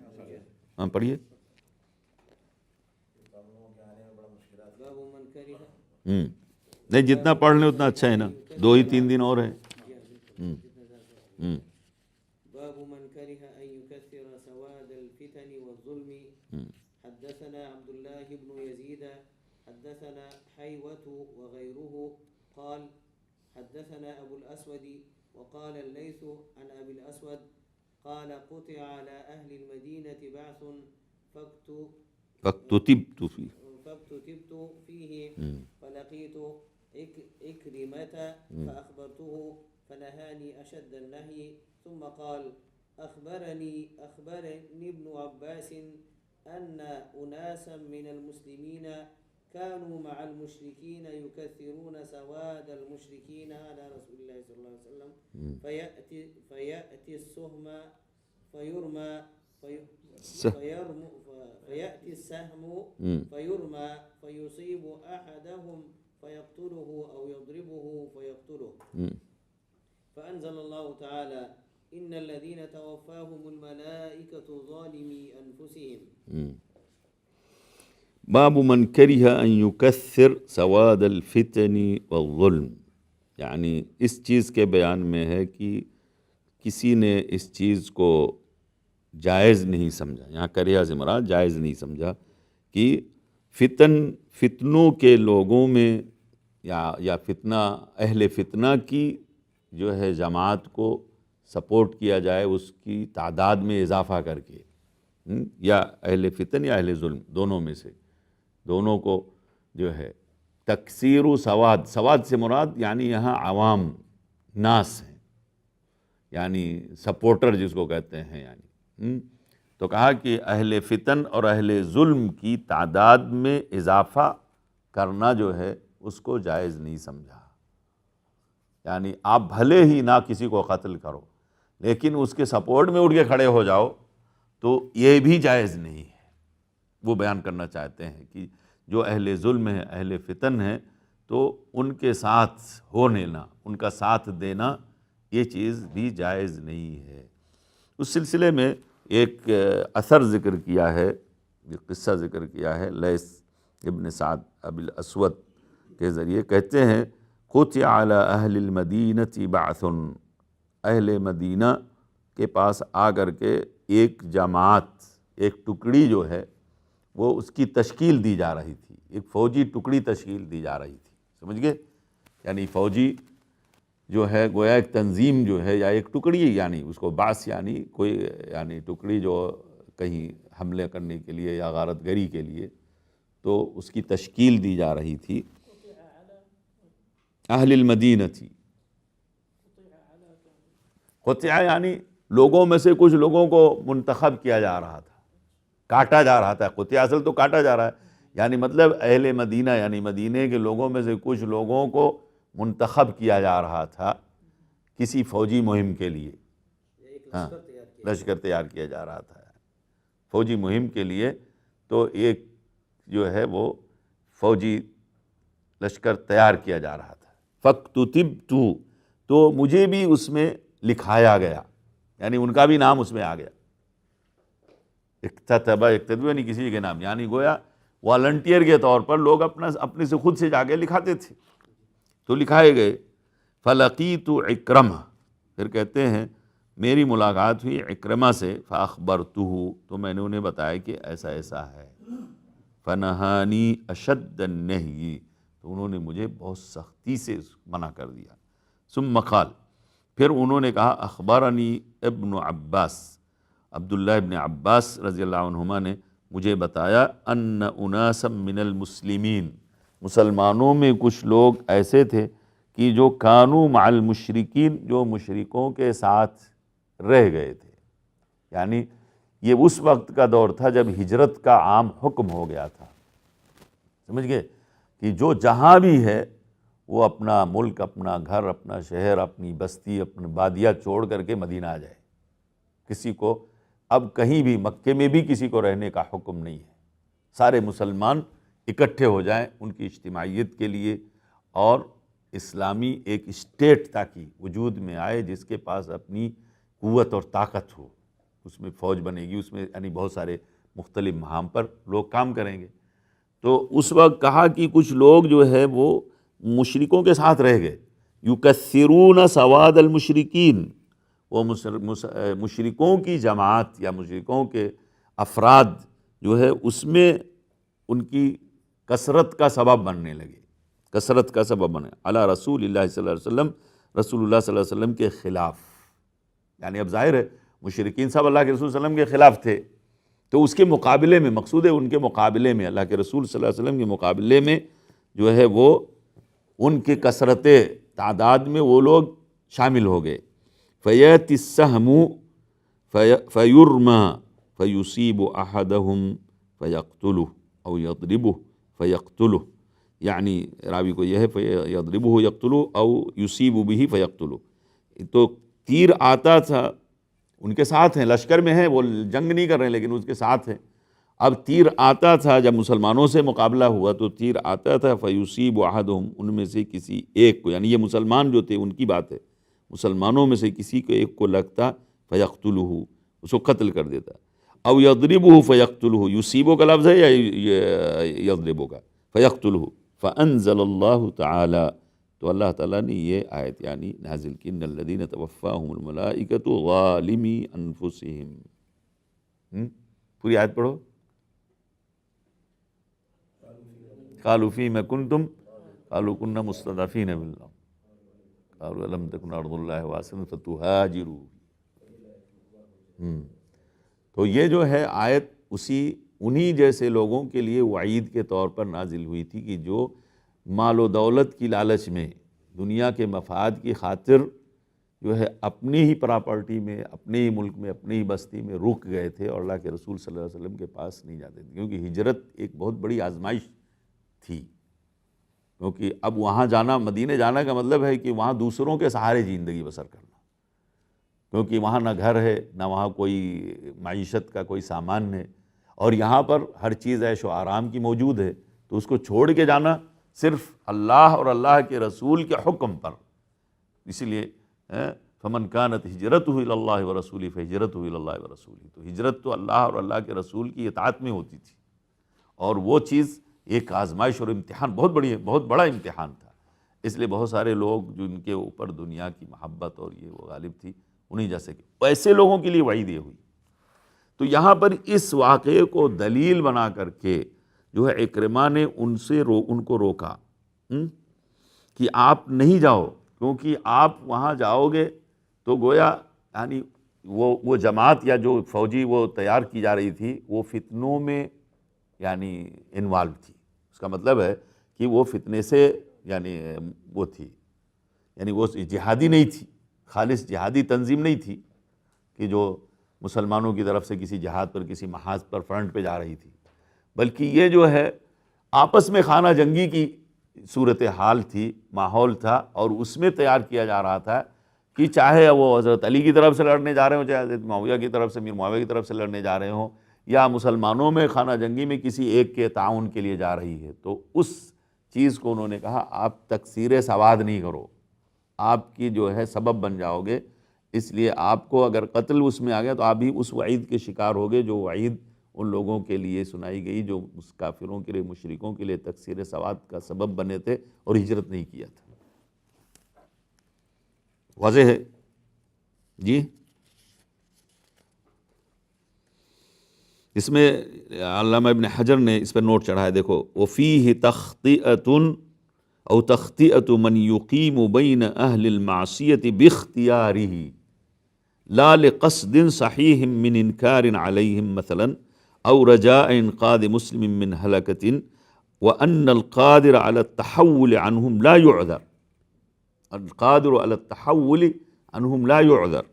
ہاں پڑھیے. نہیں جتنا پڑھ لیں اتنا اچھا ہے نا، 2 ہی 3 دن اور ہیں. باب من كره أن يكثر سواد الفتن والظلم. حدثنا عبد الله بن يزيد حدثنا حيوة وغيره قال حدثنا أبو الأسود وقال الليث عن أبي الأسود قال قطع على أهل المدينة بعث فاكتتبت فيه فلقيت إكرمة فأخبرته فنهاني أشد النهي ثم قال أخبرني ابن عباس أن أناسا من المسلمين كانوا مع المشركين يكثرون سواد المشركين على رسول الله صلى الله عليه وسلم فيأتي السهم فيرمى فيأتي السهم فيرمى فيصيب أحدهم فيقتله أو يضربه فيقتله فأنزل الله تعالى إن الذين توفاهم الملائكة ظالمي أنفسهم باب من کرہ ان یکثر سواد الفتن والظلم، یعنی اس چیز کے بیان میں ہے کہ کسی نے اس چیز کو جائز نہیں سمجھا، یہاں کرہ سے مراد جائز نہیں سمجھا کہ فتنوں کے لوگوں میں یا فتنہ اہل فتنہ کی جو ہے جماعت کو سپورٹ کیا جائے، اس کی تعداد میں اضافہ کر کے، یا اہل فتن یا اہل ظلم، دونوں میں سے دونوں کو جو ہے تکثیر و سواد سے مراد یعنی یہاں عوام ناس ہیں، یعنی سپورٹر جس کو کہتے ہیں، یعنی تو کہا کہ اہل فتن اور اہل ظلم کی تعداد میں اضافہ کرنا جو ہے اس کو جائز نہیں سمجھا، یعنی آپ بھلے ہی نہ کسی کو قتل کرو لیکن اس کے سپورٹ میں اٹھ کے کھڑے ہو جاؤ تو یہ بھی جائز نہیں ہے۔ وہ بیان کرنا چاہتے ہیں کہ جو اہل ظلم ہیں، اہل فتن ہیں، تو ان کے ساتھ ہو لینا، ان کا ساتھ دینا، یہ چیز بھی جائز نہیں ہے۔ اس سلسلے میں ایک اثر ذکر کیا ہے، قصہ ذکر کیا ہے لیث ابن سعد ابی الاسود کے ذریعے، کہتے ہیں قطع علی اہل المدینہ بعث، اہل مدینہ کے پاس آ کر کے ایک جماعت، ایک ٹکڑی جو ہے وہ اس کی تشکیل دی جا رہی تھی، ایک فوجی ٹکڑی تشکیل دی جا رہی تھی، سمجھ گئے؟ یعنی فوجی جو ہے گویا ایک تنظیم جو ہے یا ایک ٹکڑی، یعنی اس کو بعث یعنی کوئی یعنی ٹکڑی جو کہیں حملے کرنے کے لیے یا غارت گری کے لیے، تو اس کی تشکیل دی جا رہی تھی۔ اہل المدینہ تھی، قطع یعنی لوگوں میں سے کچھ لوگوں کو منتخب کیا جا رہا تھا، کاٹا جا رہا تھا، قطع اصل تو کاٹا جا رہا ہے، یعنی مطلب اہل مدینہ یعنی مدینے کے لوگوں میں سے کچھ لوگوں کو منتخب کیا جا رہا تھا کسی فوجی مہم کے لیے، ہاں لشکر تیار کیا جا رہا تھا فوجی مہم کے لیے، تو ایک جو ہے وہ فوجی لشکر تیار کیا جا رہا تھا۔ فَاكْتُتِبْتُ، تو مجھے بھی اس میں لکھایا گیا، یعنی ان کا بھی نام اس میں آ گیا۔ اکتتبہ یعنی کسی کے نام، یعنی گویا والنٹیئر کے طور پر لوگ اپنے سے خود سے جا کے لکھاتے تھے، تو لکھائے گئے۔ فَلَقِيتُ عِكْرَمَةَ، پھر کہتے ہیں میری ملاقات ہوئی عکرمہ سے، فَأَخْبَرْتُهُ، تو میں نے انہیں بتایا کہ ایسا ایسا ہے۔ فَنَهَانِي أَشَدَّ النَّهْيِ، تو انہوں نے مجھے بہت سختی سے منع کر دیا۔ ثم قال، پھر انہوں نے کہا اخبرنی ابن عباس، عبداللہ ابن عباس رضی اللہ عنہما نے مجھے بتایا، ان اناسا من المسلمین، مسلمانوں میں کچھ لوگ ایسے تھے کہ جو کانوا مع المشرکین، جو مشرکوں کے ساتھ رہ گئے تھے، یعنی یہ اس وقت کا دور تھا جب ہجرت کا عام حکم ہو گیا تھا، سمجھ گئے کہ جو جہاں بھی ہے وہ اپنا ملک، اپنا گھر، اپنا شہر، اپنی بستی، اپنا بادیہ چھوڑ کر کے مدینہ آ جائے۔ کسی کو اب کہیں بھی مکے میں بھی کسی کو رہنے کا حکم نہیں ہے، سارے مسلمان اکٹھے ہو جائیں ان کی اجتماعیت کے لیے، اور اسلامی ایک اسٹیٹ تاکہ وجود میں آئے جس کے پاس اپنی قوت اور طاقت ہو، اس میں فوج بنے گی، اس میں یعنی بہت سارے مختلف مہام پر لوگ کام کریں گے۔ تو اس وقت کہا کہ کچھ لوگ جو ہے وہ مشرکوں کے ساتھ رہ گئے، یکثرون سواد المشرکین، وہ مشرکوں کی جماعت یا مشرکوں کے افراد جو ہے اس میں ان کی کثرت کا سبب بننے لگے، کثرت کا سبب بنے علی رسول اللہ صلی اللہ علیہ وسلم، رسول اللہ صلی اللہ علیہ وسلم کے خلاف، یعنی اب ظاہر ہے مشرکین سب اللہ کے رسول صلی اللہ علیہ وسلم کے خلاف تھے، تو اس کے مقابلے میں، مقصود ہے ان کے مقابلے میں، اللہ کے رسول صلی اللہ علیہ وسلم کے مقابلے میں جو ہے وہ ان کے کثرت تعداد میں وہ لوگ شامل ہو گئے۔ فَيَأْتِ السَّهْمُ فَيُرْمَى فَيُصِيبُ أَحَدَهُمْ فَيَقْتُلُهُ أَوْ يَضْرِبُهُ فیقتلہ، یعنی راوی کو یہ ہے فیضربہ یقتلہ او یصیب بہ فیقتلہ، تو تیر آتا تھا، ان کے ساتھ ہیں، لشکر میں ہیں، وہ جنگ نہیں کر رہے ہیں لیکن اس کے ساتھ ہیں. اب تیر آتا تھا، جب مسلمانوں سے مقابلہ ہوا تو تیر آتا تھا فیصیب احدہم، ان میں سے کسی ایک کو، یعنی یہ مسلمان جو تھے ان کی بات ہے، مسلمانوں میں سے کسی کو ایک کو لگتا فیقتلہ، اس کو قتل کر دیتا. او یضربہ فیقتلہ، یصیبہ کا لفظ ہے یا یضربہ کا؟ فیقتلہ. فانزل اللہ تعالی، تو اللہ تعالیٰ نے یہ آیت یعنی نازل کی، ان الذین توفاہم الملائکۃ ظالمی انفسہم. پوری آیت پڑھو. قالوا فیما کنتم قالوا کنا مستضعفین فی الارض قالوا الم تکن ارض اللہ واسعۃ فتہاجروا. تو یہ جو ہے آیت انہی جیسے لوگوں کے لیے وعید کے طور پر نازل ہوئی تھی کہ جو مال و دولت کی لالچ میں، دنیا کے مفاد کی خاطر جو ہے اپنی ہی پراپرٹی میں، اپنے ہی ملک میں، اپنی ہی بستی میں رک گئے تھے اور اللہ کے رسول صلی اللہ علیہ وسلم کے پاس نہیں جاتے تھے، کیونکہ ہجرت ایک بہت بڑی آزمائش تھی. کیونکہ اب وہاں جانا، مدینے جانا کا مطلب ہے کہ وہاں دوسروں کے سہارے زندگی بسر کرنا، کیونکہ وہاں نہ گھر ہے، نہ وہاں کوئی معیشت کا کوئی سامان ہے، اور یہاں پر ہر چیز عیش و آرام کی موجود ہے، تو اس کو چھوڑ کے جانا صرف اللہ اور اللہ کے رسول کے حکم پر. اسی لیے فمن کانت ہجرتہ الی اللہ ورسولہ فہجرتہ الی اللہ ورسولہ، تو ہجرت تو اللہ اور اللہ کے رسول کی اطاعت میں ہوتی تھی، اور وہ چیز ایک آزمائش اور امتحان، بہت بڑا امتحان تھا. اس لیے بہت سارے لوگ جن کے اوپر دنیا کی محبت اور یہ وہ غالب تھی، انہیں جیسے کہ ایسے لوگوں کے لیے وعید یہ ہوئی. تو یہاں پر اس واقعے کو دلیل بنا کر کے جو ہے اکرمہ نے ان کو روکا کہ آپ نہیں جاؤ، کیونکہ آپ وہاں جاؤ گے تو گویا یعنی وہ جماعت یا جو فوجی وہ تیار کی جا رہی تھی وہ فتنوں میں یعنی انوالو تھی. اس کا مطلب ہے کہ وہ فتنے سے یعنی وہ تھی، یعنی وہ جہادی نہیں تھی، خالص جہادی تنظیم نہیں تھی کہ جو مسلمانوں کی طرف سے کسی جہاد پر، کسی محاذ پر فرنٹ پہ جا رہی تھی، بلکہ یہ جو ہے آپس میں خانہ جنگی کی صورتحال تھی، ماحول تھا، اور اس میں تیار کیا جا رہا تھا کہ چاہے وہ حضرت علی کی طرف سے لڑنے جا رہے ہوں، چاہے حضرت معاویہ کی طرف سے، میر معاویہ کی طرف سے لڑنے جا رہے ہوں، یا مسلمانوں میں خانہ جنگی میں کسی ایک کے تعاون کے لیے جا رہی ہے. تو اس چیز کو انہوں نے کہا آپ تکثیر سواد نہیں کرو، آپ کی جو ہے سبب بن جاؤ گے، اس لیے آپ کو اگر قتل اس میں آ گیا تو آپ بھی اس وعید کے شکار ہوگے جو وعید ان لوگوں کے لیے سنائی گئی جو اس کافروں کے لیے، مشرکوں کے لیے تکثیر سواد کا سبب بنے تھے اور ہجرت نہیں کیا تھا. واضح ہے جی؟ اس میں علامہ ابن حجر نے اس پر نوٹ چڑھایا، دیکھو وَفِيهِ تَخْطِئَةٌ أو تَخْطِئَةُ مَنْ يُقِيمُ بَيْنَ أَهْلِ الْمَعْصِيَةِ بِاخْتِيَارِهِ لَا لِقَصْدٍ صَحِيحٍ مِّنْ إِنْكَارٍ عَلَيْهِمْ مثلاً أو رجاء إنقاذ مسلم من هلكة وأن القادر على التحول عنهم لا يعذر، القادر على التحول عنهم لا يعذر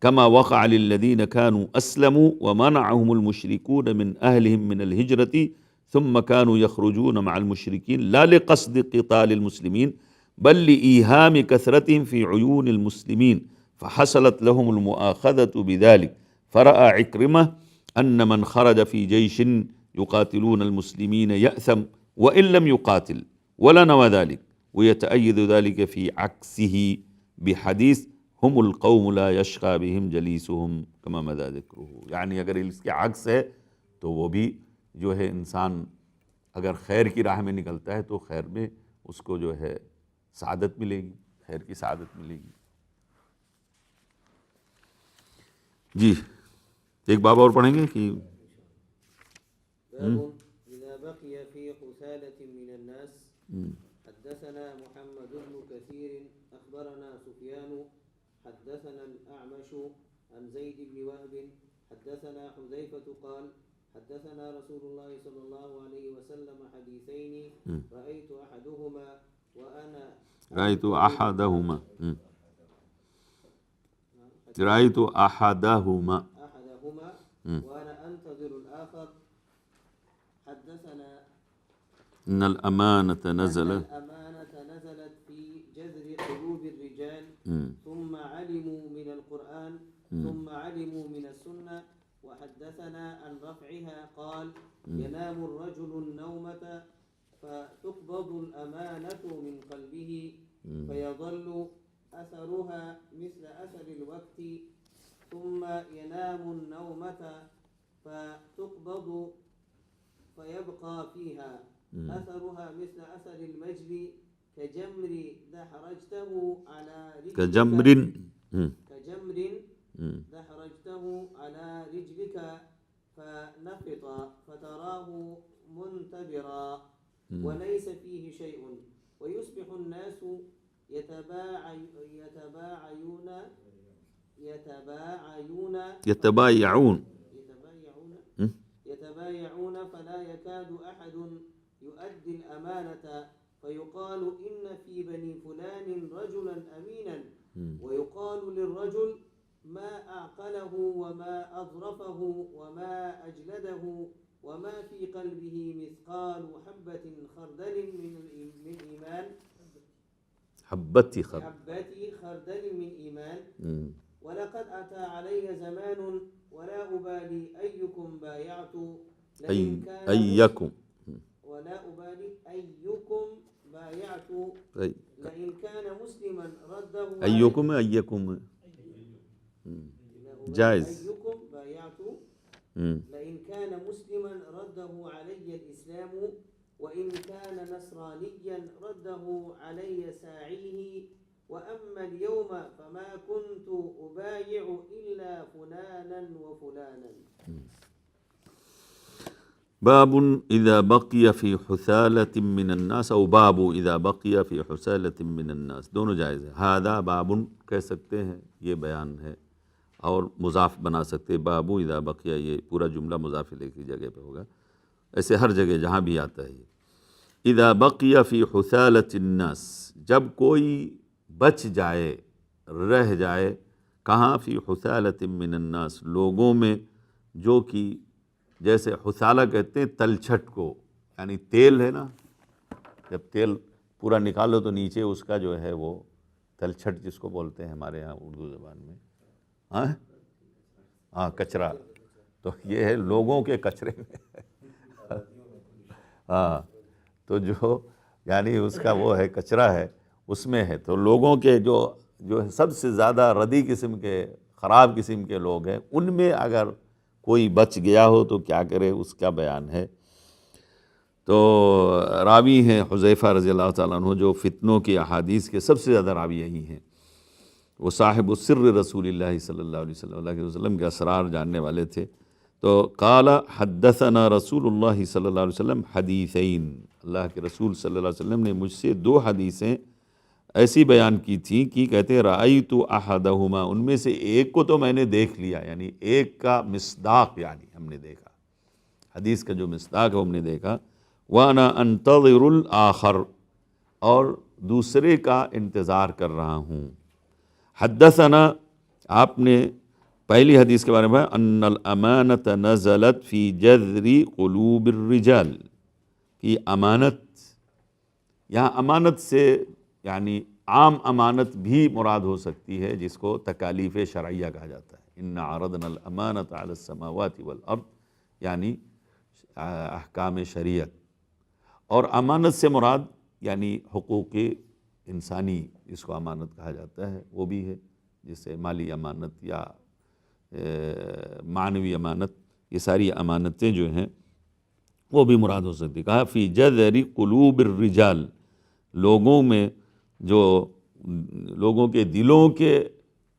كما وقع للذين كانوا أسلموا ومنعهم المشركون من أهلهم من الهجرة ثم كانوا يخرجون مع المشركين لا لقصد قتال المسلمين بل لإيهام كثرتهم في عيون المسلمين فحصلت لهم المؤاخذة بذلك فرأى عكرمة أن من خرج في جيش يقاتلون المسلمين يأثم وإن لم يقاتل ولا نوى ذلك ويتأيد ذلك في عكسه بحديث ہم القوم لا یشقی بہم جلیسہم کما مضی ذکرہ. یعنی اگر اس کے عکس ہے تو وہ بھی جو ہے انسان اگر خیر کی راہ میں نکلتا ہے تو خیر میں اس کو جو ہے سعادت ملے گی، خیر کی سعادت ملے گی. جی ایک باب اور پڑھیں گے کہ باب اذا بقي في خسالة من الناس. حدثنا محمد بن كثير اخبرنا سفيان حدثنا الأعمش عن زيد بن وهب حدثنا حذيفة قال حدثنا رسول الله صلى الله عليه وسلم حديثين رأيت أحدهما وأنا أنتظر الآخر. حدثنا ان الامانۃ أن نزل الأمانة نزلت في جذر قلوب الرجال ثم علموا من القرآن ثم علموا من السنة. وحدثنا عن رفعها قال ينام الرجل النومة فتقبض الأمانة من قلبه فيظل أثرها مثل أثر الوقت ثم ينام النومة فتقبض فيبقى فيها أثرها مثل أثر المجل كجمر دحرجته على رجلك كجمر دحرجته على رجلك فنفط فتراه منتبرا وليس فيه شيء ويصبح الناس يتبايعون فلا يكاد أحد يؤدي الأمانة فيقال إن في بني فلان رجلا أمينا ويقال للرجل ما أعقله وما أظرفه وما أجلده وما في قلبه مثقال حبة خردل من إيمان حبة خردل من إيمان. ولقد أتى علي زمان ولا أبالي أيكم بايعت ولا أبالي أيكم بايعت لئن كان مسلما رده أيكم جائز أيكم بايعت لئن كان مسلما رده علي الإسلام وإن كان نصرانيا رده علي ساعيه وأما اليوم فما كنت أبايع إلا فلانا وفلانا. باب إذا بقي في حثالة من الناس او باب إذا بقي في حثالة من الناس، دونوں جائز ہے. هذا باب کہہ سکتے ہیں، یہ بیان ہے، اور مضاف بنا سکتے ہیں. باب اذا بقی، یہ پورا جملہ مضاف الیہ کی جگہ پہ ہوگا. ایسے ہر جگہ جہاں بھی آتا ہے. اذا بقی فی حثالة الناس، جب کوئی بچ جائے، رہ جائے، کہاں؟ فی حثالة من الناس، لوگوں میں، جو کہ جیسے حثالہ کہتے ہیں تلچھٹ کو، یعنی تیل ہے نا، جب تیل پورا نکالو تو نیچے اس کا جو ہے وہ تلچھٹ جس کو بولتے ہیں ہمارے ہاں اردو زبان میں، ہاں کچرا، تو یہ ہے لوگوں کے کچرے میں ہاں تو جو یعنی اس کا وہ ہے کچرا ہے، اس میں ہے. تو لوگوں کے جو سب سے زیادہ ردی قسم کے، خراب قسم کے لوگ ہیں، ان میں اگر کوئی بچ گیا ہو تو کیا کرے، اس کا بیان ہے. تو راوی ہیں حذیفہ رضی اللہ تعالیٰ عنہ، جو فتنوں کی احادیث کے سب سے زیادہ راوی یہی ہیں. وہ صاحب السر رسول اللہ صلی اللہ علیہ وسلم کے اسرار جاننے والے تھے. تو قال حدثنا رسول اللہ صلی اللہ علیہ وسلم حدیثین، اللہ کے رسول صلی اللہ علیہ وسلم نے مجھ سے 2 حدیثیں ایسی بیان کی تھیں کہ کہتے ہیں رأیت احدہما، ان میں سے ایک کو تو میں نے دیکھ لیا، یعنی ایک کا مصداق، یعنی ہم نے دیکھا، حدیث کا جو مصداق ہے ہم نے دیکھا. وانا انتظر الآخر، اور دوسرے کا انتظار کر رہا ہوں. حدثنا، آپ نے پہلی حدیث کے بارے میں ان الامانۃ نزلت فی جذر قلوب الرجال، کہ امانت، یہاں امانت سے یعنی عام امانت بھی مراد ہو سکتی ہے، جس کو تکالیف شرعیہ کہا جاتا ہے. ان عرضنا الامانۃ علی السماوات والارض، یعنی احکام شریعت. اور امانت سے مراد یعنی حقوق انسانی، جس کو امانت کہا جاتا ہے، وہ بھی ہے، جسے مالی امانت یا معنوی امانت، یہ ساری امانتیں جو ہیں وہ بھی مراد ہو سکتی. کہا فی جذر قلوب الرجال، لوگوں میں، جو لوگوں کے دلوں کے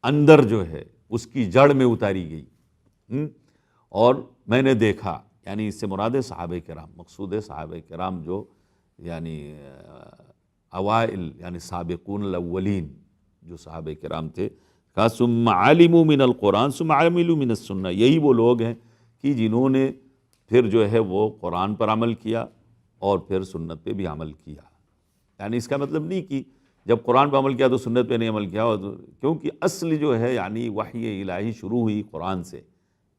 اندر جو ہے اس کی جڑ میں اتاری گئی. اور میں نے دیکھا، یعنی اس سے مراد ہے صحابہ کرام، مقصود ہے صحابہ کرام جو یعنی اوائل، یعنی سابقون الاولین جو صحابہ کرام تھے. کہا ثم علموا من القرآن ثم عملوا من السنہ، یہی وہ لوگ ہیں کہ جنہوں نے پھر جو ہے وہ قرآن پر عمل کیا اور پھر سنت پہ بھی عمل کیا. یعنی اس کا مطلب نہیں کہ جب قرآن پہ عمل کیا تو سنت پہ نہیں عمل کیا، کیونکہ اصل جو ہے یعنی وحی الہی شروع ہوئی قرآن سے،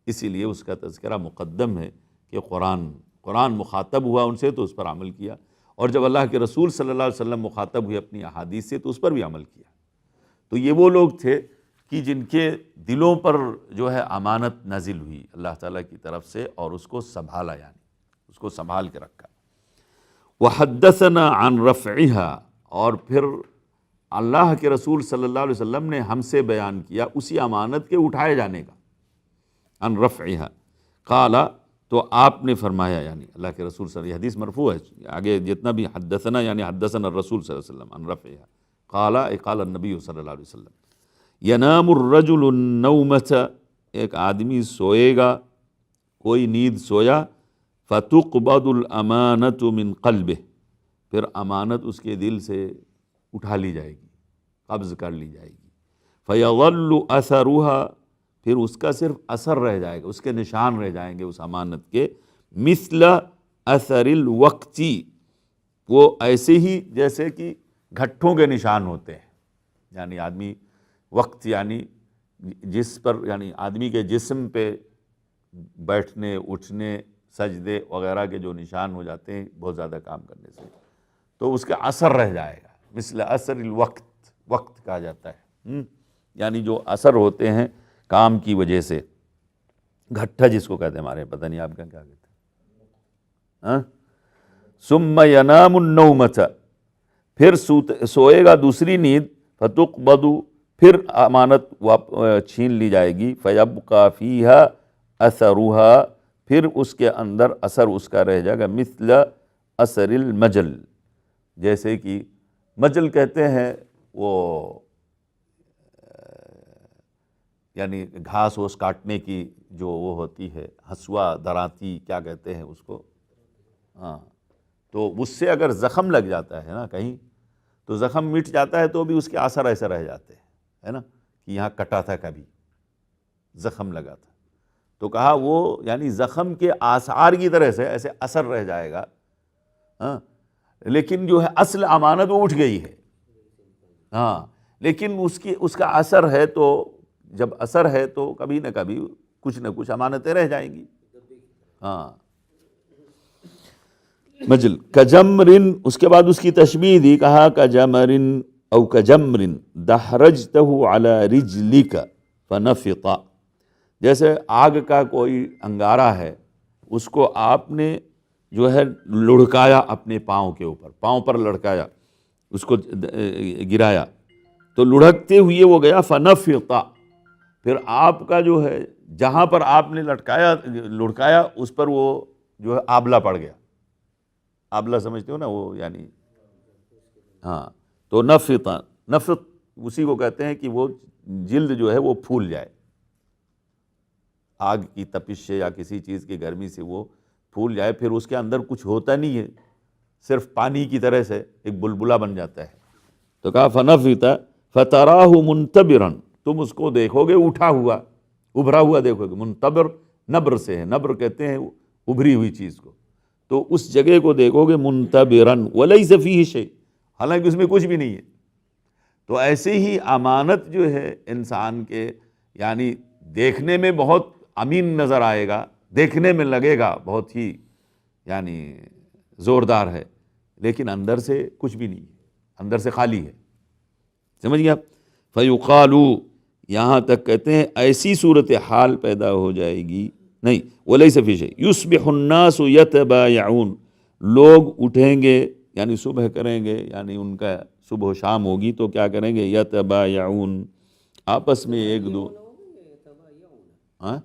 اسی لیے اس کا تذکرہ مقدم ہے کہ قرآن مخاطب ہوا ان سے تو اس پر عمل کیا. اور جب اللہ کے رسول صلی اللہ علیہ وسلم مخاطب ہوئے اپنی احادیث سے تو اس پر بھی عمل کیا۔ تو یہ وہ لوگ تھے کہ جن کے دلوں پر جو ہے امانت نازل ہوئی اللہ تعالیٰ کی طرف سے، اور اس کو سنبھالا، یعنی اس کو سنبھال کے رکھا۔ وحدثنا عن رفعها، اور پھر اللہ کے رسول صلی اللہ علیہ وسلم نے ہم سے بیان کیا اسی امانت کے اٹھائے جانے کا، عن رفعها قال، تو آپ نے فرمایا، یعنی اللہ کے رسول صلی اللہ علیہ وسلم، یہ حدیث مرفوع ہے، آگے جتنا بھی حدثنا یعنی حدثنا الرسول صلی اللہ علیہ وسلم عن رفعها قال، قال النبی صلی اللہ علیہ وسلم، ینام الرجل النومۃ، ایک آدمی سوئے گا، کوئی نیند سویا، فتقبض الامانۃ من قلبہ، پھر امانت اس کے دل سے اٹھا لی جائے گی، قبض کر لی جائے گی، فیظل اثرها، پھر اس کا صرف اثر رہ جائے گا، اس کے نشان رہ جائیں گے اس امانت کے، مثل اثر الوقت، وہ ایسے ہی جیسے کہ گھٹوں کے نشان ہوتے ہیں، یعنی آدمی وقت یعنی جس پر، یعنی آدمی کے جسم پہ بیٹھنے اٹھنے سجدے وغیرہ کے جو نشان ہو جاتے ہیں بہت زیادہ کام کرنے سے، تو اس کا اثر رہ جائے گا، مثل اثر الوقت، وقت کہا جاتا ہے، یعنی جو اثر ہوتے ہیں کام کی وجہ سے، گھٹا جس کو کہتے ہیں، ہمارے پتہ نہیں آپ کا کیا کہتے ہیں۔ ثم ینام النومۃ، پھر سوئے گا دوسری نیند، فتقبض، پھر امانت چھین لی جائے گی، فیبقى فیہا اثرها، پھر اس کے اندر اثر اس کا رہ جائے گا، مثل اثر المجل، جیسے کہ مجل کہتے ہیں وہ یعنی گھاس ووس کاٹنے کی جو وہ ہوتی ہے، ہسوا دراتی کیا کہتے ہیں اس کو، ہاں، تو اس سے اگر زخم لگ جاتا ہے نا کہیں، تو زخم مٹ جاتا ہے تو بھی اس کے اثر ایسے رہ جاتے ہیں، ہے نا، کہ یہاں کٹا تھا، کبھی زخم لگا تھا، تو کہا وہ یعنی زخم کے آثار کی طرح سے ایسے اثر رہ جائے گا، ہاں، لیکن جو ہے اصل امانت وہ اٹھ گئی ہے، ہاں، لیکن اس کا اثر ہے، تو جب اثر ہے تو کبھی نہ کبھی کچھ نہ کچھ امانتیں رہ جائیں گی، ہاں۔ مجل کجمرن، اس کے بعد اس کی تشبیہ دی، کہا کجمرن او کجمرن دحرجتہ علی رجلک فنفط، جیسے آگ کا کوئی انگارہ ہے، اس کو آپ نے جو ہے لڑکایا اپنے پاؤں کے اوپر، پاؤں پر لڑکایا، اس کو گرایا، تو لڑکتے ہوئے وہ گیا، فنفط، پھر آپ کا جو ہے جہاں پر آپ نے لڑکایا اس پر وہ جو ہے آبلہ پڑ گیا، آبلہ سمجھتے ہو نا وہ، یعنی ہاں، تو نفط، نفط اسی کو کہتے ہیں کہ وہ جلد جو ہے وہ پھول جائے، آگ کی تپش سے یا کسی چیز کی گرمی سے وہ پھول جائے، پھر اس کے اندر کچھ ہوتا نہیں ہے، صرف پانی کی طرح سے ایک بلبلہ بن جاتا ہے، تو کہا فنفط فتراہ منتبرا، تم اس کو دیکھو گے اٹھا ہوا، ابھرا ہوا دیکھو گے، منتبر نبر سے ہے، نبر کہتے ہیں ابھری ہوئی چیز کو، تو اس جگہ کو دیکھو گے منتبرا ولیس فیہ شیء، حالانکہ اس میں کچھ بھی نہیں ہے۔ تو ایسے ہی امانت جو ہے انسان کے، یعنی دیکھنے میں بہت امین نظر آئے گا، دیکھنے میں لگے گا بہت ہی یعنی زوردار ہے، لیکن اندر سے کچھ بھی نہیں ہے، اندر سے خالی ہے، سمجھ گئے آپ؟ فیقال، یہاں تک کہتے ہیں ایسی صورتحال پیدا ہو جائے گی، نہیں ولیس فیہ شیء، یصبح الناس یتبایعون، لوگ اٹھیں گے یعنی صبح کریں گے، یعنی ان کا صبح و شام ہوگی تو کیا کریں گے، یتبایعون، آپس میں ایک دو، ہاں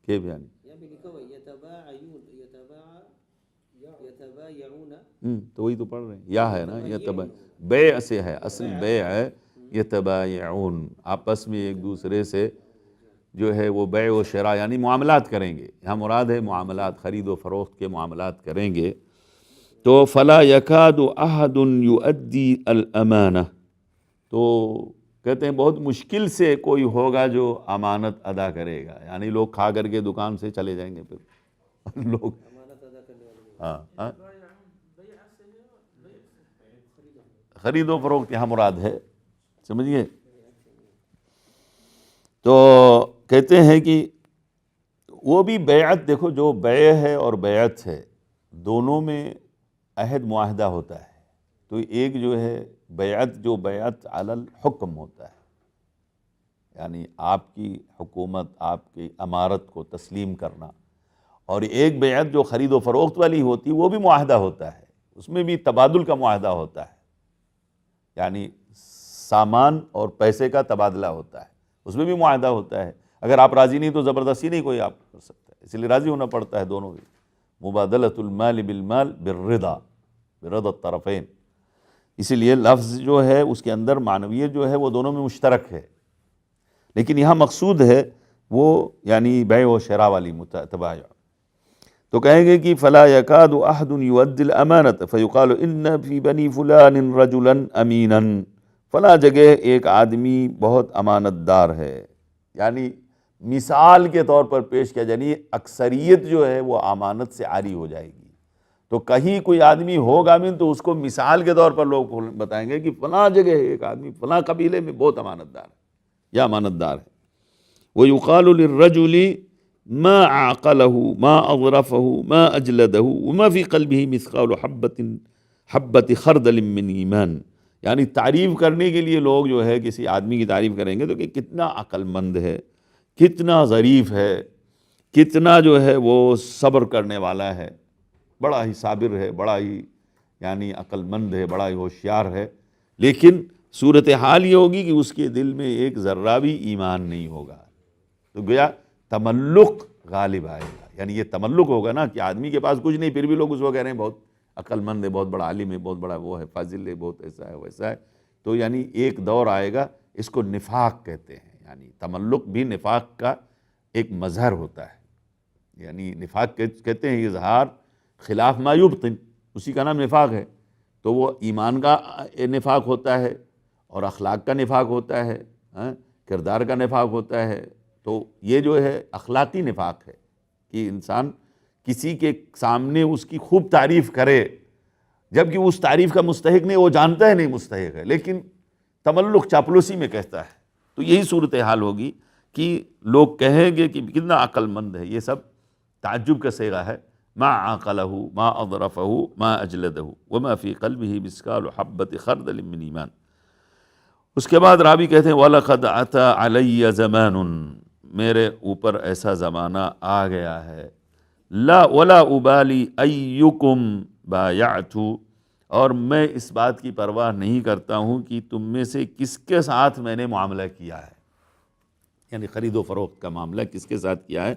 کیف یعنی تو وہی تو پڑھ رہے ہیں، یا ہے نا، بیع سے ہے، اصل بیع ہے، یتبایعون، آپس میں ایک دوسرے سے جو ہے وہ بیع و شراء یعنی معاملات کریں گے، یہاں مراد ہے معاملات، خرید و فروخت کے معاملات کریں گے، تو فلا یکاد احد یؤدی الامانہ، تو کہتے ہیں بہت مشکل سے کوئی ہوگا جو امانت ادا کرے گا، یعنی لوگ کھا کر کے دکان سے چلے جائیں گے، پھر لوگ ہاں خرید و فروخت یہاں مراد ہے، سمجھیے۔ تو کہتے ہیں کہ وہ بھی بیعت، دیکھو جو بیع ہے اور بیعت ہے دونوں میں عہد معاہدہ ہوتا ہے. تو ایک جو ہے بیعت، جو بیعت علی الحکم ہوتا ہے، یعنی آپ کی حکومت، آپ کی امارت کو تسلیم کرنا، اور ایک بیعت جو خرید و فروخت والی ہوتی وہ بھی معاہدہ ہوتا ہے، اس میں بھی تبادل کا معاہدہ ہوتا ہے، یعنی سامان اور پیسے کا تبادلہ ہوتا ہے، اس میں بھی معاہدہ ہوتا ہے. اگر آپ راضی نہیں تو زبردستی نہیں کوئی آپ کر سکتا ہے، اس لیے راضی ہونا پڑتا ہے دونوں بھی. مبادلۃ المال بالمال بالرضا، برضا الطرفین. اسی لیے لفظ جو ہے اس کے اندر معنویت جو ہے وہ دونوں میں مشترک ہے، لیکن یہاں مقصود ہے وہ یعنی بیع و شراء والی تبایع. تو کہیں گے کہ فلا یکاد احد یؤدی الامانۃ فیقال ان فی بنی فلان رجلا امینا، فلاں جگہ ایک آدمی بہت امانت دار ہے، یعنی مثال کے طور پر پیش کیا، یعنی اکثریت جو ہے وہ امانت سے عاری ہو جائے گی. تو کہیں کوئی آدمی ہوگا امین تو اس کو مثال کے طور پر لوگ بتائیں گے کہ فلاں جگہ ایک آدمی فلاں قبیلے میں بہت امانت دار ہے یا امانت دار ہے. وَيُقَالُ لِلرَّجُلِ مَا عَقَلَهُ مَا أَظْرَفَهُ مَا أَجْلَدَهُ وَمَا فِي قَلْبِهِ مِثْقَالُ حَبَّةِ خَرْدَلٍ مِّنْ ایمان. یعنی تعریف کرنے کے لیے لوگ جو ہے کسی آدمی کی تعریف کریں گے تو کہ کتنا عقل مند ہے، کتنا ظریف ہے، کتنا جو ہے وہ صبر کرنے والا ہے، بڑا ہی صابر ہے، بڑا ہی یعنی عقل مند ہے، بڑا ہی ہوشیار ہے. لیکن صورتحال یہ ہوگی کہ اس کے دل میں ایک ذرہ بھی ایمان نہیں ہوگا. تو گویا تملق غالب آئے گا. یعنی یہ تملق ہوگا نا کہ آدمی کے پاس کچھ نہیں پھر بھی لوگ اس کو کہہ رہے ہیں بہت عقل مند ہے، بہت بڑا عالم ہے، بہت بڑا وہ ہے، فاضل ہے، بہت ایسا ہے ویسا ہے. تو یعنی ایک دور آئے گا، اس کو نفاق کہتے ہیں. یعنی تملق بھی نفاق کا ایک مظہر ہوتا ہے. یعنی نفاق کہتے ہیں اظہار خلاف ما یبطن، اسی کا نام نفاق ہے. تو وہ ایمان کا نفاق ہوتا ہے اور اخلاق کا نفاق ہوتا ہے، کردار کا نفاق ہوتا ہے. تو یہ جو ہے اخلاقی نفاق ہے کہ انسان کسی کے سامنے اس کی خوب تعریف کرے جبکہ اس تعریف کا مستحق نہیں، وہ جانتا ہے نہیں مستحق ہے، لیکن تملق چاپلوسی میں کہتا ہے. تو یہی صورتحال ہوگی کہ لوگ کہیں گے کہ کتنا عقل مند ہے. یہ سب تعجب کا صیغہ ہے. ما عقلہ ما اظرفہ ما اجلدہ وما فی قلبہ مثقال حبۃ خردل من ایمان. اس کے بعد راوی کہتے ہیں وَلَقَدْ أَتَى عَلَيَّ زَمَانٌ، میرے اوپر ایسا زمانہ آ گیا ہے، لا ولا ابالی ایکم بایعت، اور میں اس بات کی پرواہ نہیں کرتا ہوں کہ تم میں سے کس کے ساتھ میں نے معاملہ کیا ہے، یعنی خرید و فروخت کا معاملہ کس کے ساتھ کیا ہے.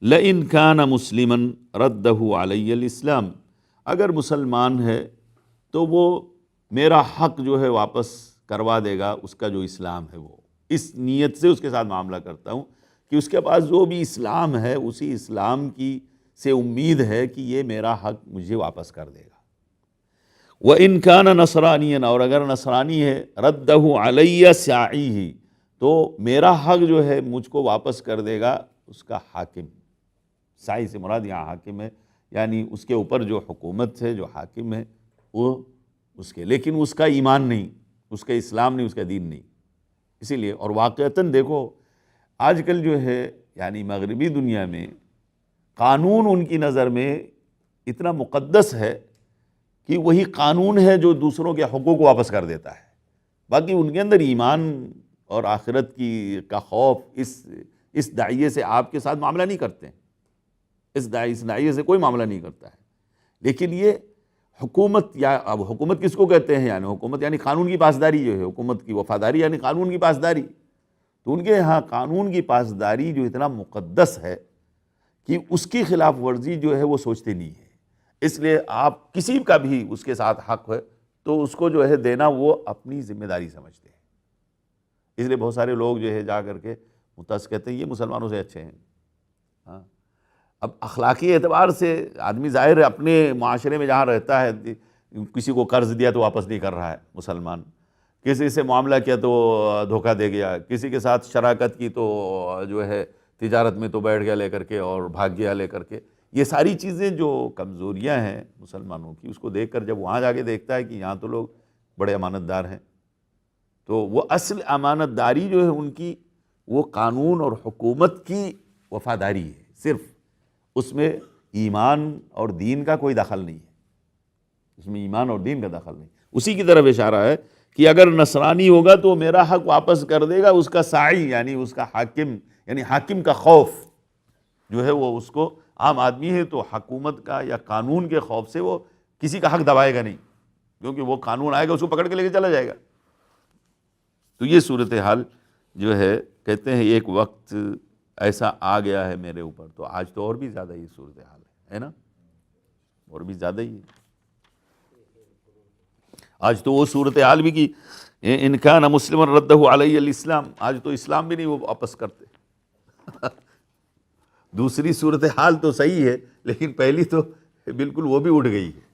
لئن کان مسلمن ردہ علی الاسلام، اگر مسلمان ہے تو وہ میرا حق جو ہے واپس کروا دے گا، اس کا جو اسلام ہے وہ، اس نیت سے اس کے ساتھ معاملہ کرتا ہوں کہ اس کے پاس جو بھی اسلام ہے اسی اسلام کی سے امید ہے کہ یہ میرا حق مجھے واپس کر دے گا. وَإِن كَانَ نَصْرَانِيًا، اور اگر نصرانی ہے، رَدَّهُ عَلَيَّ سَاعِيهِ، تو میرا حق جو ہے مجھ کو واپس کر دے گا اس کا حاکم. سائی سے مراد یہاں حاکم ہے، یعنی اس کے اوپر جو حکومت ہے، جو حاکم ہے وہ اس کے، لیکن اس کا ایمان نہیں، اس کا اسلام نہیں، اس کا دین نہیں. اسی لیے اور واقعتاً دیکھو آج کل جو ہے یعنی مغربی دنیا میں قانون ان کی نظر میں اتنا مقدس ہے کہ وہی قانون ہے جو دوسروں کے حقوق کو واپس کر دیتا ہے. باقی ان کے اندر ایمان اور آخرت کی کا خوف اس داعیے سے آپ کے ساتھ معاملہ نہیں کرتے ہیں، اس داعیے سے کوئی معاملہ نہیں کرتا ہے. لیکن یہ حکومت، یا اب حکومت کس کو کہتے ہیں، یعنی حکومت یعنی قانون کی پاسداری جو ہے، حکومت کی وفاداری یعنی قانون کی پاسداری. تو ان کے یہاں قانون کی پاسداری جو اتنا مقدس ہے کہ اس کی خلاف ورزی جو ہے وہ سوچتے نہیں ہے. اس لیے آپ کسی کا بھی اس کے ساتھ حق ہے تو اس کو جو ہے دینا وہ اپنی ذمہ داری سمجھتے ہیں. اس لیے بہت سارے لوگ جو ہے جا کر کے متعصب کہتے ہیں یہ مسلمانوں سے اچھے ہیں. ہاں، اب اخلاقی اعتبار سے آدمی ظاہر ہے اپنے معاشرے میں جہاں رہتا ہے، کسی کو قرض دیا تو واپس نہیں کر رہا ہے مسلمان، کسی سے معاملہ کیا تو دھوکہ دے گیا، کسی کے ساتھ شراکت کی تو جو ہے تجارت میں تو بیٹھ گیا لے کر کے اور بھاگ گیا لے کر کے. یہ ساری چیزیں جو کمزوریاں ہیں مسلمانوں کی، اس کو دیکھ کر جب وہاں جا کے دیکھتا ہے کہ یہاں تو لوگ بڑے امانت دار ہیں، تو وہ اصل امانت داری جو ہے ان کی وہ قانون اور حکومت کی وفاداری ہے. صرف اس میں ایمان اور دین کا کوئی دخل نہیں ہے، اس میں ایمان اور دین کا دخل نہیں. اسی کی طرف اشارہ ہے کہ اگر نصرانی ہوگا تو میرا حق واپس کر دے گا، اس کا ساعی یعنی اس کا حاکم، یعنی حاکم کا خوف جو ہے وہ اس کو، عام آدمی ہے تو حکومت کا یا قانون کے خوف سے وہ کسی کا حق دبائے گا نہیں، کیونکہ وہ قانون آئے گا اس کو پکڑ کے لے کے چلا جائے گا. تو یہ صورتحال جو ہے کہتے ہیں ایک وقت ایسا آ گیا ہے میرے اوپر، تو آج تو اور بھی زیادہ یہ صورتحال ہے نا، اور بھی زیادہ ہی ہے. آج تو وہ صورتحال بھی کہ ان کان مسلما ردہ علی الاسلام، آج تو اسلام بھی نہیں وہ واپس کرتے. دوسری صورتحال تو صحیح ہے لیکن پہلی تو بالکل وہ بھی اٹھ گئی ہے.